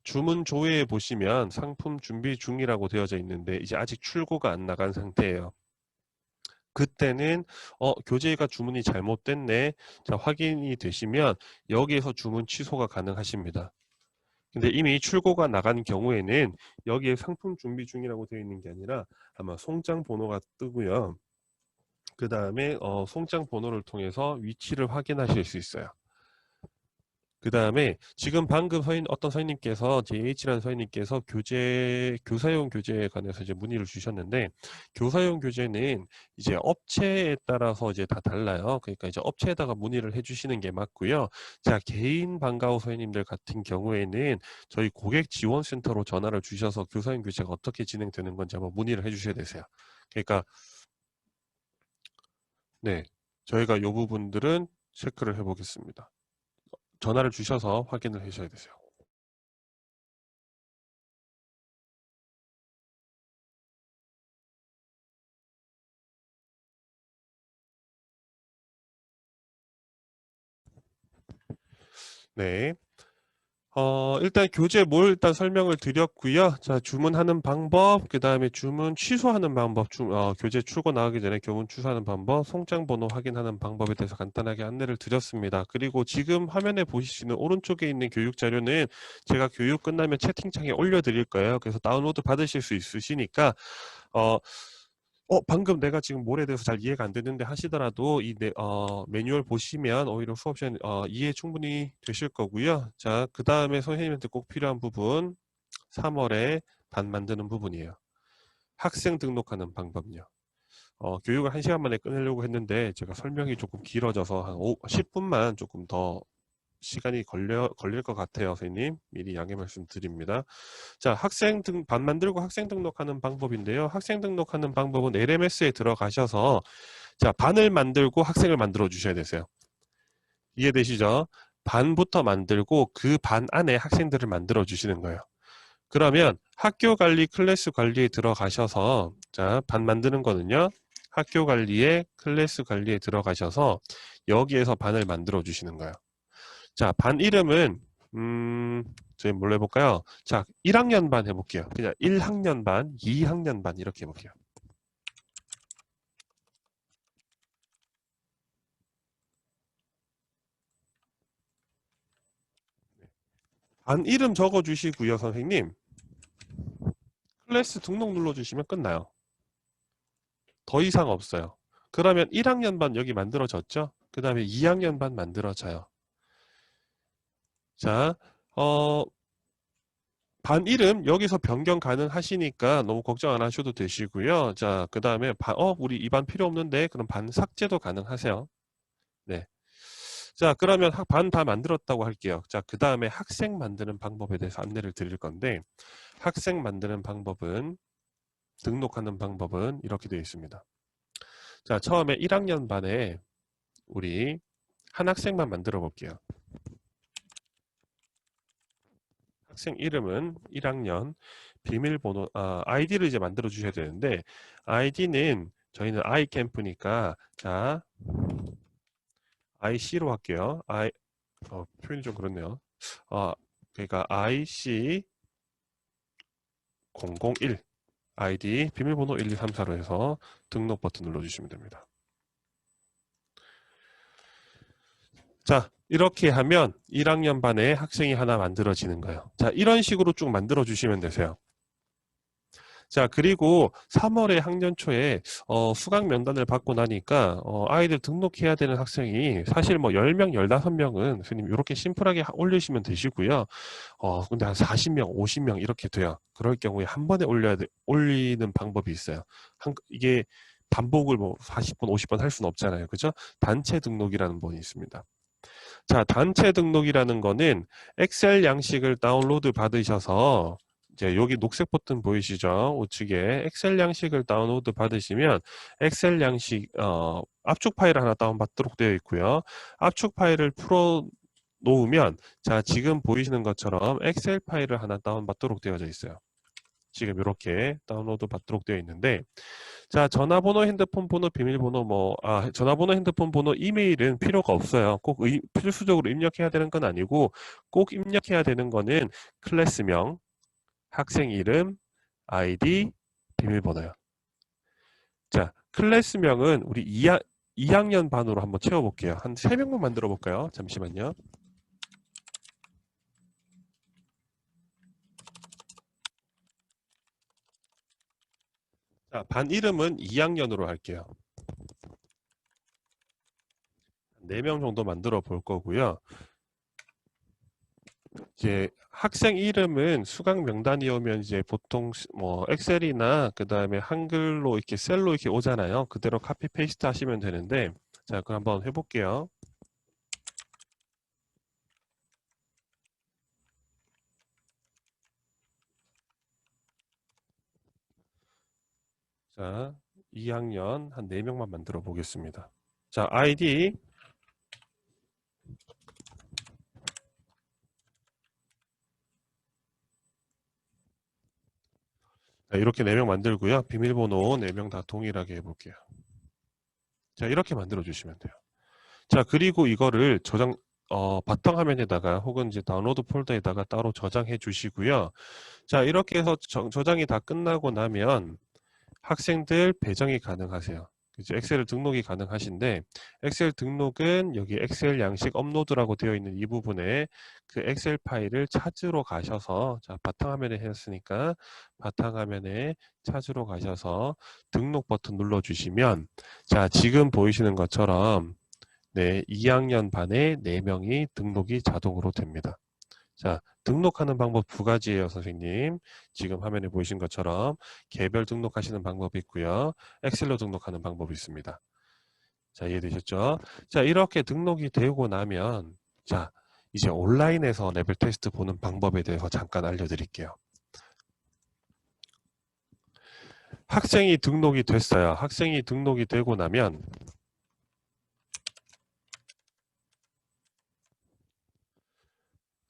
주문 조회에 보시면 상품 준비 중이라고 되어져 있는데 이제 아직 출고가 안 나간 상태예요. 그때는 교재가 주문이 잘못됐네. 자, 확인이 되시면 여기에서 주문 취소가 가능하십니다. 근데 이미 출고가 나간 경우에는 여기에 상품 준비 중이라고 되어 있는 게 아니라 아마 송장 번호가 뜨고요. 그 다음에 송장 번호를 통해서 위치를 확인하실 수 있어요. 그 다음에 지금 방금 어떤 서인님께서 JH라는 서인님께서 교사용 교재에 관해서 이제 문의를 주셨는데, 교사용 교재는 이제 업체에 따라서 이제 다 달라요. 그러니까 이제 업체에다가 문의를 해주시는 게 맞고요. 자, 개인 방과후 서인님들 같은 경우에는 저희 고객 지원센터로 전화를 주셔서 교사용 교재가 어떻게 진행되는 건지 한번 문의를 해주셔야 되세요. 그러니까 네, 저희가 이 부분들은 체크를 해보겠습니다. 전화를 주셔서 확인을 하셔야 되세요. 네. 일단 교재 일단 설명을 드렸고요. 자, 주문하는 방법, 그 다음에 주문 취소하는 방법, 교재 출고 나가기 전에 주문 취소하는 방법, 송장 번호 확인하는 방법에 대해서 간단하게 안내를 드렸습니다. 그리고 지금 화면에 보시는 오른쪽에 있는 교육 자료는 제가 교육 끝나면 채팅창에 올려드릴 거예요. 그래서 다운로드 받으실 수 있으시니까, 방금 내가 지금 뭘에 대해서 잘 이해가 안 되는데 하시더라도 매뉴얼 보시면 오히려 수업 시간에 이해 충분히 되실 거고요. 자, 그 다음에 선생님한테 꼭 필요한 부분 3월에 반 만드는 부분이에요. 학생 등록하는 방법요. 교육을 1시간 만에 끝내려고 했는데 제가 설명이 조금 길어져서 한 10분만 조금 더 시간이 걸릴 것 같아요. 선생님 미리 양해 말씀드립니다. 자, 반 만들고 학생 등록하는 방법인데요. 학생 등록하는 방법은 LMS에 들어가셔서 자, 반을 만들고 학생을 만들어 주셔야 되세요. 이해되시죠? 반부터 만들고 그 반 안에 학생들을 만들어 주시는 거예요. 그러면 학교 관리, 클래스 관리에 들어가셔서 자, 반 만드는 거는요. 학교 관리에 클래스 관리에 들어가셔서 여기에서 반을 만들어 주시는 거예요. 자, 반 이름은 저희 뭘로 해볼까요? 자, 1학년 반 해볼게요. 그냥 1학년 반, 2학년 반 이렇게 해볼게요. 반 이름 적어주시고요, 선생님. 클래스 등록 눌러주시면 끝나요. 더 이상 없어요. 그러면 1학년 반 여기 만들어졌죠? 그 다음에 2학년 반 만들어져요. 자, 반 이름 여기서 변경 가능하시니까 너무 걱정 안 하셔도 되시고요. 자, 그 다음에 우리 이 반 필요 없는데 그럼 반 삭제도 가능하세요. 네. 자, 그러면 반 다 만들었다고 할게요. 자, 그 다음에 학생 만드는 방법에 대해서 안내를 드릴 건데 학생 만드는 방법은 등록하는 방법은 이렇게 되어 있습니다. 자, 처음에 1학년 반에 우리 한 학생만 만들어 볼게요. 학생 이름은 1학년, 비밀번호, 아이디를 이제 만들어 주셔야 되는데 아이디는 저희는 아이캠프니까 자, IC로 할게요. 표현이 좀 그렇네요. 그러니까 IC 001 아이디 비밀번호 1234로 해서 등록 버튼 눌러주시면 됩니다. 자, 이렇게 하면 1학년 반에 학생이 하나 만들어지는 거예요. 자, 이런 식으로 쭉 만들어 주시면 되세요. 자, 그리고 3월에 학년 초에 수강 명단을 받고 나니까 아이들 등록해야 되는 학생이 사실 뭐 10명, 15명은 선생님 이렇게 심플하게 올리시면 되시고요. 근데 한 40명, 50명 이렇게 돼요. 그럴 경우에 한 번에 올리는 방법이 있어요. 이게 반복을 뭐 40번, 50번 할 수는 없잖아요. 그죠? 단체 등록이라는 번이 있습니다. 자, 단체 등록이라는 거는 엑셀 양식을 다운로드 받으셔서 이제 여기 녹색 버튼 보이시죠? 우측에 엑셀 양식을 다운로드 받으시면 엑셀 양식 압축 파일을 하나 다운받도록 되어 있고요. 압축 파일을 풀어 놓으면 자, 지금 보이시는 것처럼 엑셀 파일을 하나 다운받도록 되어져 있어요. 지금 이렇게 다운로드 받도록 되어 있는데 자, 전화번호, 핸드폰 번호, 비밀번호 전화번호, 핸드폰 번호, 이메일은 필요가 없어요. 꼭 필수적으로 입력해야 되는 건 아니고 꼭 입력해야 되는 거는 클래스명, 학생 이름, 아이디, 비밀번호요. 자, 클래스명은 우리 2학년 반으로 한번 채워볼게요. 한 3명만 만들어 볼까요? 잠시만요. 자, 반 이름은 2학년으로 할게요. 4명 정도 만들어 볼 거고요. 이제 학생 이름은 수강 명단이 오면 이제 보통 뭐 엑셀이나 그 다음에 한글로 이렇게 셀로 이렇게 오잖아요. 그대로 카피 페이스트 하시면 되는데 자, 그럼 한번 해볼게요. 자, 2학년 한 4명만 만들어 보겠습니다. 자, 아이디 자, 이렇게 4명 만들고요. 비밀번호 4명 다 동일하게 해볼게요. 자, 이렇게 만들어 주시면 돼요. 자, 그리고 이거를 바탕화면에다가 혹은 이제 다운로드 폴더에다가 따로 저장해 주시고요. 자, 이렇게 해서 저장이 다 끝나고 나면 학생들 배정이 가능하세요. 이제 엑셀 등록이 가능하신데 엑셀 등록은 여기 엑셀 양식 업로드라고 되어 있는 이 부분에 그 엑셀 파일을 찾으러 가셔서 자, 바탕화면에 했으니까 바탕화면에 찾으러 가셔서 등록 버튼 눌러주시면 자, 지금 보이시는 것처럼 네, 2학년 반에 4명이 등록이 자동으로 됩니다. 자, 등록하는 방법 2가지예요, 선생님. 지금 화면에 보이신 것처럼 개별 등록하시는 방법이 있고요. 엑셀로 등록하는 방법이 있습니다. 자, 이해되셨죠? 자, 이렇게 등록이 되고 나면 자, 이제 온라인에서 레벨 테스트 보는 방법에 대해서 잠깐 알려드릴게요. 학생이 등록이 됐어요. 학생이 등록이 되고 나면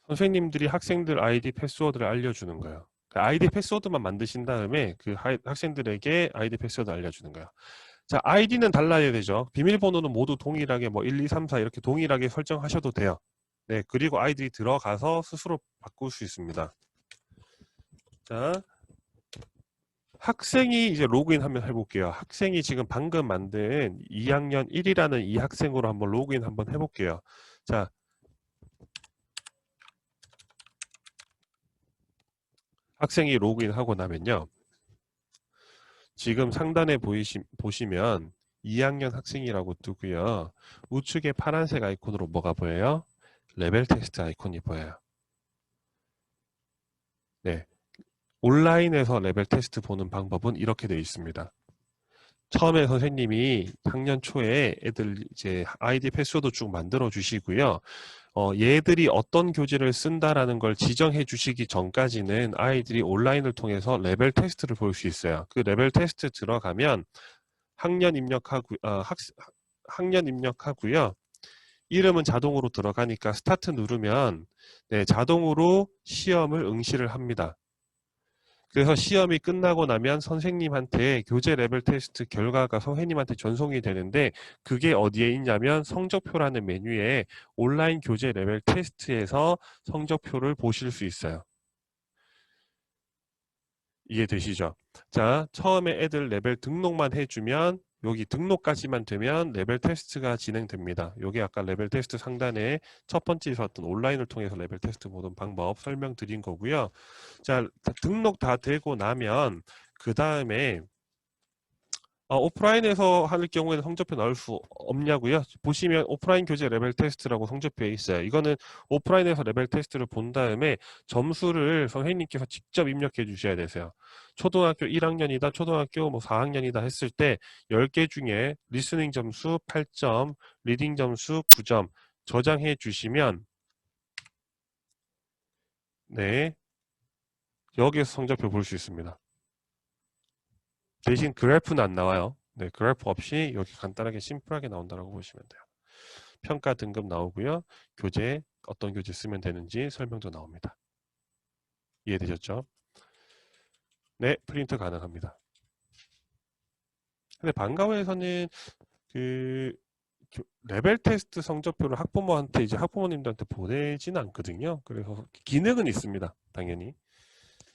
선생님들이 학생들 아이디 패스워드를 알려주는 거예요. 아이디 패스워드만 만드신 다음에 그 학생들에게 아이디 패스워드 알려주는 거예요. 자, 아이디는 달라야 되죠. 비밀번호는 모두 동일하게 뭐 1, 2, 3, 4 이렇게 동일하게 설정하셔도 돼요. 네, 그리고 아이들이 들어가서 스스로 바꿀 수 있습니다. 자, 학생이 이제 로그인 한번 해볼게요. 학생이 지금 방금 만든 2학년 1이라는 이 학생으로 한번 로그인 한번 해볼게요. 자, 학생이 로그인하고 나면요. 지금 상단에 보시면 2학년 학생이라고 뜨고요. 우측에 파란색 아이콘으로 뭐가 보여요? 레벨 테스트 아이콘이 보여요. 네, 온라인에서 레벨 테스트 보는 방법은 이렇게 되어 있습니다. 처음에 선생님이 학년 초에 애들 이제 아이디 패스워드 쭉 만들어 주시고요. 얘들이 어떤 교재를 쓴다라는 걸 지정해 주시기 전까지는 아이들이 온라인을 통해서 레벨 테스트를 볼 수 있어요. 그 레벨 테스트 들어가면 학년 입력하고요. 이름은 자동으로 들어가니까 스타트 누르면 네, 자동으로 시험을 응시를 합니다. 그래서 시험이 끝나고 나면 선생님한테 교재 레벨 테스트 결과가 선생님한테 전송이 되는데 그게 어디에 있냐면 성적표라는 메뉴에 온라인 교재 레벨 테스트에서 성적표를 보실 수 있어요. 이해되시죠? 자, 처음에 애들 레벨 등록만 해주면 여기 등록까지만 되면 레벨 테스트가 진행됩니다. 여기 아까 레벨 테스트 상단에 첫 번째 봤던 온라인을 통해서 레벨 테스트 보는 방법 설명드린 거고요. 자, 등록 다 되고 나면 그 다음에 오프라인에서 할 경우에는 성적표 나올 수 없냐고요? 보시면 오프라인 교재 레벨 테스트라고 성적표에 있어요. 이거는 오프라인에서 레벨 테스트를 본 다음에 점수를 선생님께서 직접 입력해 주셔야 되세요. 초등학교 1학년이다, 초등학교 뭐 4학년이다 했을 때 10개 중에 리스닝 점수 8점, 리딩 점수 9점 저장해 주시면 네, 여기에서 성적표 볼 수 있습니다. 대신 그래프는 안 나와요. 네, 그래프 없이 여기 간단하게 심플하게 나온다고 보시면 돼요. 평가 등급 나오고요. 교재, 어떤 교재 쓰면 되는지 설명도 나옵니다. 이해되셨죠? 네, 프린트 가능합니다. 근데 방과후에서는 그 레벨 테스트 성적표를 학부모한테 이제 학부모님들한테 보내지는 않거든요. 그래서 기능은 있습니다. 당연히.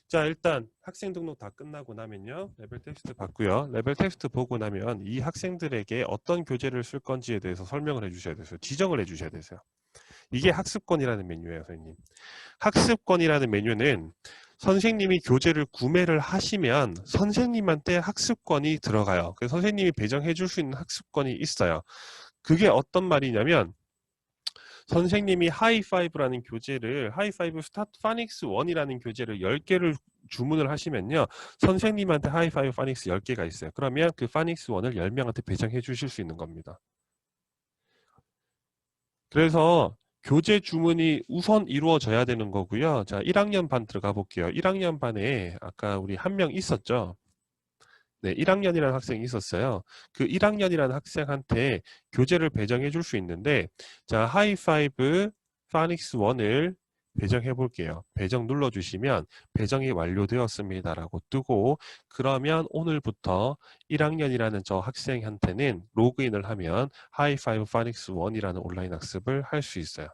자, 일단 학생 등록 다 끝나고 나면요. 레벨 테스트 받고요. 레벨 테스트 보고 나면 이 학생들에게 어떤 교재를 쓸 건지에 대해서 설명을 해 주셔야 되세요. 지정을 해 주셔야 되세요. 이게 학습권이라는 메뉴예요, 선생님. 학습권이라는 메뉴는 선생님이 교재를 구매를 하시면 선생님한테 학습권이 들어가요. 그래서 선생님이 배정해 줄 수 있는 학습권이 있어요. 그게 어떤 말이냐면 선생님이 하이파이브라는 교재를 하이파이브 스타트 파닉스 1이라는 교재를 10개를 주문을 하시면요. 선생님한테 하이파이브 파닉스 10개가 있어요. 그러면 그 파닉스 1을 10명한테 배정해 주실 수 있는 겁니다. 그래서 교재 주문이 우선 이루어져야 되는 거고요. 자, 1학년 반 들어가 볼게요. 1학년 반에 아까 우리 한 명 있었죠? 네, 1학년이라는 학생이 있었어요. 그 1학년이라는 학생한테 교재를 배정해 줄 수 있는데, 자, 하이파이브 파닉스 1을 배정해 볼게요. 배정 눌러주시면 배정이 완료되었습니다라고 뜨고, 그러면 오늘부터 1학년이라는 저 학생한테는 로그인을 하면 하이파이브 파닉스 1이라는 온라인 학습을 할 수 있어요.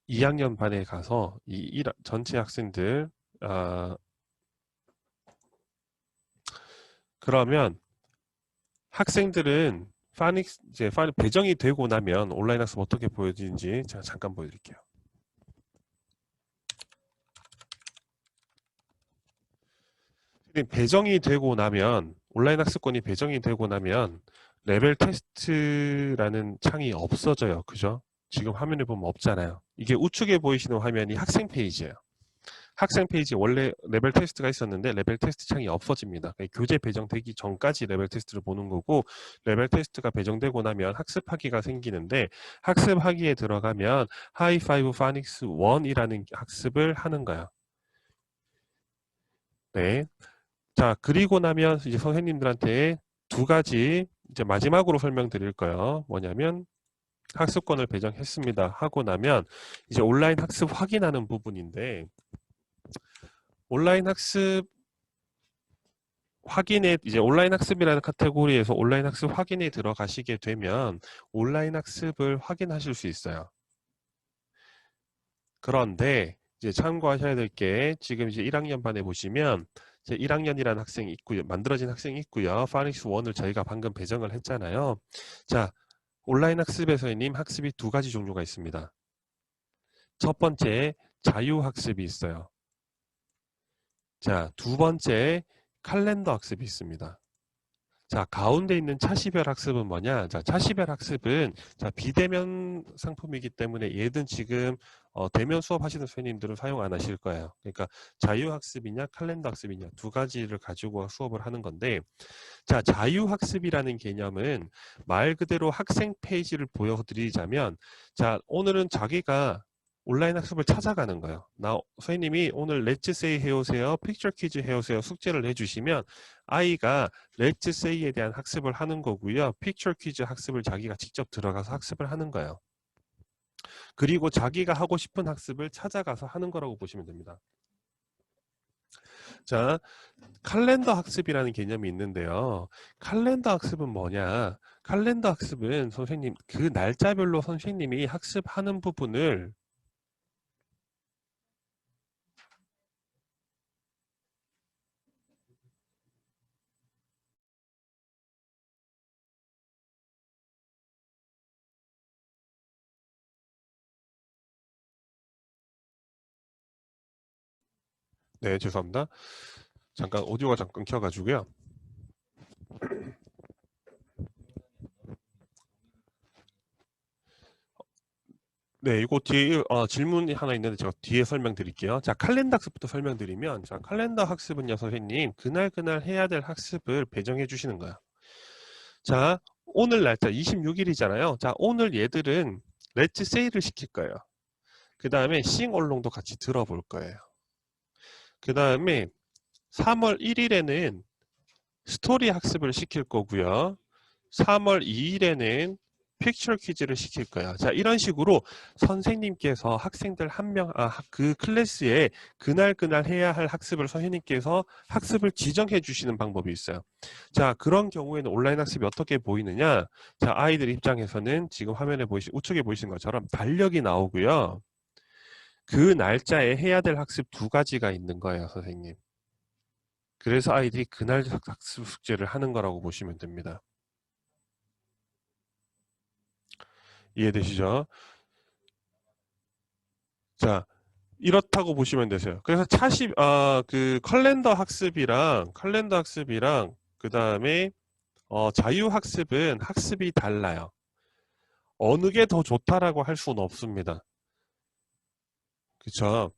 2학년 반에 가서 이 전체 학생들, 그러면 학생들은 이제 배정이 되고 나면 온라인 학습 어떻게 보여지는지 제가 잠깐 보여드릴게요. 배정이 되고 나면 온라인 학습권이 배정이 되고 나면 레벨 테스트라는 창이 없어져요. 그죠? 지금 화면에 보면 없잖아요. 이게 우측에 보이시는 화면이 학생 페이지예요. 학생 페이지 원래 레벨 테스트가 있었는데 레벨 테스트 창이 없어집니다. 교재 배정되기 전까지 레벨 테스트를 보는 거고 레벨 테스트가 배정되고 나면 학습하기가 생기는데 학습하기에 들어가면 하이파이브 파닉스 1이라는 학습을 하는 거예요. 네. 자, 그리고 나면 이제 선생님들한테 두 가지 이제 마지막으로 설명드릴 거예요. 뭐냐면 학습권을 배정했습니다 하고 나면 이제 온라인 학습 확인하는 부분인데 온라인 학습 확인에 이제 온라인 학습이라는 카테고리에서 온라인 학습 확인에 들어가시게 되면 온라인 학습을 확인하실 수 있어요. 그런데 이제 참고하셔야 될 게 지금 이제 1학년 반에 보시면 이제 1학년이라는 학생이 있고요. 만들어진 학생이 있고요. 파닉스 1을 저희가 방금 배정을 했잖아요. 자, 온라인 학습에서님 학습이 두 가지 종류가 있습니다. 첫 번째 자유학습이 있어요. 자, 두 번째 칼렌더 학습이 있습니다. 자, 가운데 있는 차시별 학습은 뭐냐? 자, 차시별 학습은 자, 비대면 상품이기 때문에 얘든 지금 대면 수업하시는 선생님들은 사용 안 하실 거예요. 그러니까 자유학습이냐 칼렌더 학습이냐 두 가지를 가지고 수업을 하는 건데 자, 자유학습이라는 개념은 말 그대로 학생 페이지를 보여드리자면 자, 오늘은 자기가 온라인 학습을 찾아가는 거예요. 선생님이 오늘 렛츠 세이 해오세요, 픽처 퀴즈 해오세요 숙제를 해주시면 아이가 렛츠 세이에 대한 학습을 하는 거고요. 픽처 퀴즈 학습을 자기가 직접 들어가서 학습을 하는 거예요. 그리고 자기가 하고 싶은 학습을 찾아가서 하는 거라고 보시면 됩니다. 자, 칼렌더 학습이라는 개념이 있는데요. 칼렌더 학습은 뭐냐? 칼렌더 학습은 선생님 그 날짜별로 선생님이 학습하는 부분을 네, 죄송합니다. 잠깐 오디오가 잠깐 켜가지고요. 네, 이거 뒤에 질문이 하나 있는데 제가 뒤에 설명드릴게요. 자, 칼렌더 학습부터 설명드리면, 자, 칼렌더 학습은요, 선생님, 그날 해야 될 학습을 배정해 주시는 거야. 자, 오늘 날짜 26일이잖아요. 자, 오늘 얘들은 렛츠 세이를 시킬 거예요. 그 다음에 싱얼롱도 같이 들어볼 거예요. 그 다음에 3월 1일에는 스토리 학습을 시킬 거고요. 3월 2일에는 픽처 퀴즈를 시킬 거예요. 자, 이런 식으로 선생님께서 학생들 그 클래스에 그날 해야 할 학습을 선생님께서 학습을 지정해 주시는 방법이 있어요. 자, 그런 경우에는 온라인 학습이 어떻게 보이느냐? 자, 아이들 입장에서는 지금 화면에 우측에 보이시는 것처럼 달력이 나오고요. 그 날짜에 해야 될 학습 2가지가 있는 거예요, 선생님. 그래서 아이들이 그날 학습 숙제를 하는 거라고 보시면 됩니다. 이해되시죠? 자, 이렇다고 보시면 되세요. 그래서 그 칼렌더 학습이랑 그 다음에 자유학습은 학습이 달라요. 어느 게 더 좋다라고 할 수는 없습니다. 그쵸?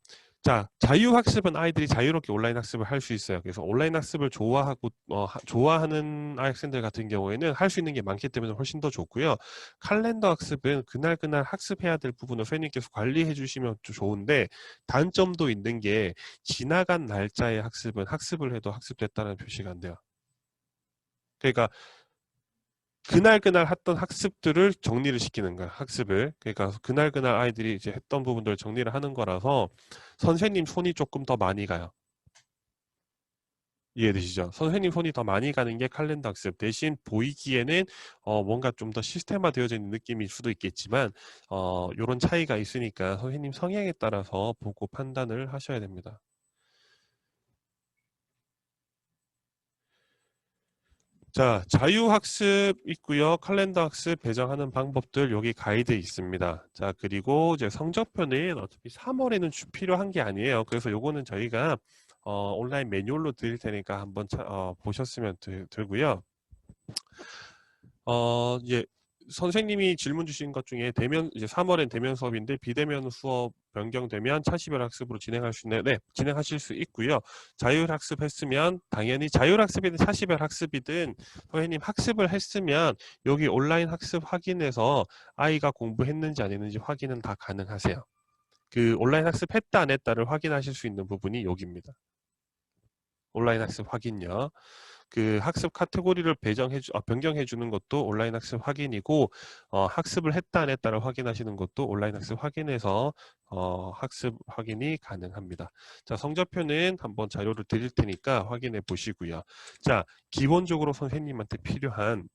자, 자유학습은 아이들이 자유롭게 온라인 학습을 할 수 있어요. 그래서 온라인 학습을 좋아하는 학생들 같은 경우에는 할 수 있는 게 많기 때문에 훨씬 더 좋고요. 칼렌더 학습은 그날 학습해야 될 부분을 선생님께서 관리해 주시면 좋은데, 단점도 있는 게 지나간 날짜의 학습은 학습을 해도 학습됐다는 표시가 안 돼요. 그러니까 그날 했던 학습들을 정리를 시키는 거야, 학습을. 그러니까 그날 아이들이 이제 했던 부분들을 정리를 하는 거라서 선생님 손이 조금 더 많이 가요. 이해되시죠? 선생님 손이 더 많이 가는 게 칼렌더 학습. 대신 보이기에는 뭔가 좀 더 시스템화 되어져 있는 느낌일 수도 있겠지만 요런 차이가 있으니까 선생님 성향에 따라서 보고 판단을 하셔야 됩니다. 자, 자유학습 있고요. 칼렌더 학습 배정하는 방법들 여기 가이드 있습니다. 자, 그리고 이제 성적표는 어차피 3월에는 필요한 게 아니에요. 그래서 요거는 저희가 온라인 매뉴얼로 드릴 테니까 한번 보셨으면 되고요. 이제 선생님이 질문 주신 것 중에 이제 3월엔 대면 수업인데 비대면 수업 변경되면 차시별 학습으로 진행할 수 있나요? 네, 진행하실 수 있고요. 자율학습 했으면 당연히 자율학습이든 차시별 학습이든 선생님 학습을 했으면 여기 온라인 학습 확인해서 아이가 공부했는지 안 했는지 확인은 다 가능하세요. 그 온라인 학습 했다 안 했다를 확인하실 수 있는 부분이 여기입니다. 온라인 학습 확인요. 그 학습 카테고리를 변경해 주는 것도 온라인 학습 확인이고, 학습을 했다 안 했다를 확인하시는 것도 온라인 학습 확인해서 학습 확인이 가능합니다. 자, 성적표는 한번 자료를 드릴 테니까 확인해 보시고요. 자, 기본적으로 선생님한테 필요한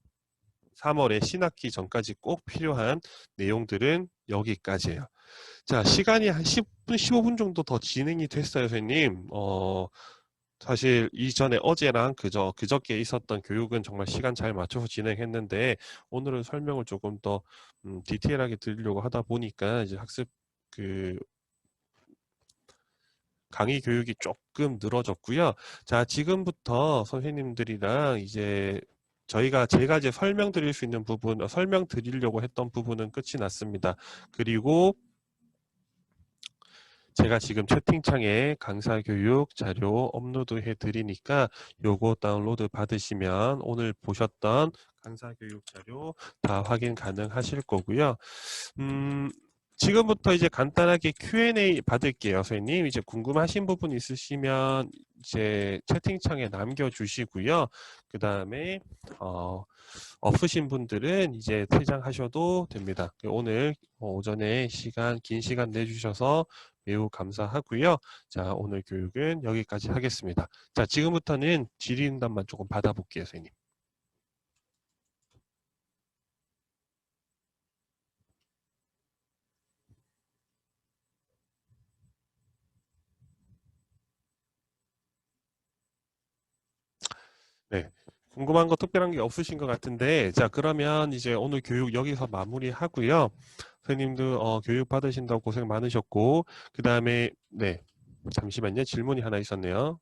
3월에 신학기 전까지 꼭 필요한 내용들은 여기까지예요. 자, 시간이 한 10분, 15분 정도 더 진행이 됐어요, 선생님. 사실 이전에 어제랑 그저께 있었던 교육은 정말 시간 잘 맞춰서 진행했는데, 오늘은 설명을 조금 더 디테일하게 드리려고 하다 보니까 이제 학습 강의 교육이 조금 늘어졌고요. 자, 지금부터 선생님들이랑 이제 제가 이제 설명드릴 수 있는 부분, 설명드리려고 했던 부분은 끝이 났습니다. 그리고 제가 지금 채팅창에 강사 교육 자료 업로드 해 드리니까 요거 다운로드 받으시면 오늘 보셨던 강사 교육 자료 다 확인 가능하실 거고요. 지금부터 이제 간단하게 Q&A 받을게요, 선생님. 이제 궁금하신 부분 있으시면 이제 채팅창에 남겨주시고요. 그 다음에 없으신 분들은 이제 퇴장하셔도 됩니다. 오늘 오전에 긴 시간 내주셔서 매우 감사하고요. 자, 오늘 교육은 여기까지 하겠습니다. 자, 지금부터는 질의응답만 조금 받아볼게요, 선생님. 네. 궁금한 거 특별한 게 없으신 것 같은데, 자, 그러면 이제 오늘 교육 여기서 마무리하고요. 선생님도 교육 받으신다고 고생 많으셨고, 그 다음에, 네. 잠시만요. 질문이 하나 있었네요.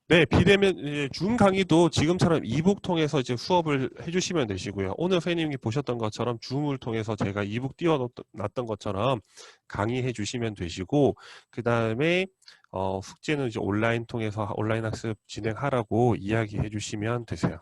네, 비대면 줌 강의도 지금처럼 이북 통해서 이제 수업을 해주시면 되시고요. 오늘 선생님이 보셨던 것처럼 줌을 통해서 제가 이북 띄워놨던 것처럼 강의해 주시면 되시고, 그 다음에 숙제는 이제 온라인 통해서 온라인 학습 진행하라고 이야기해 주시면 되세요.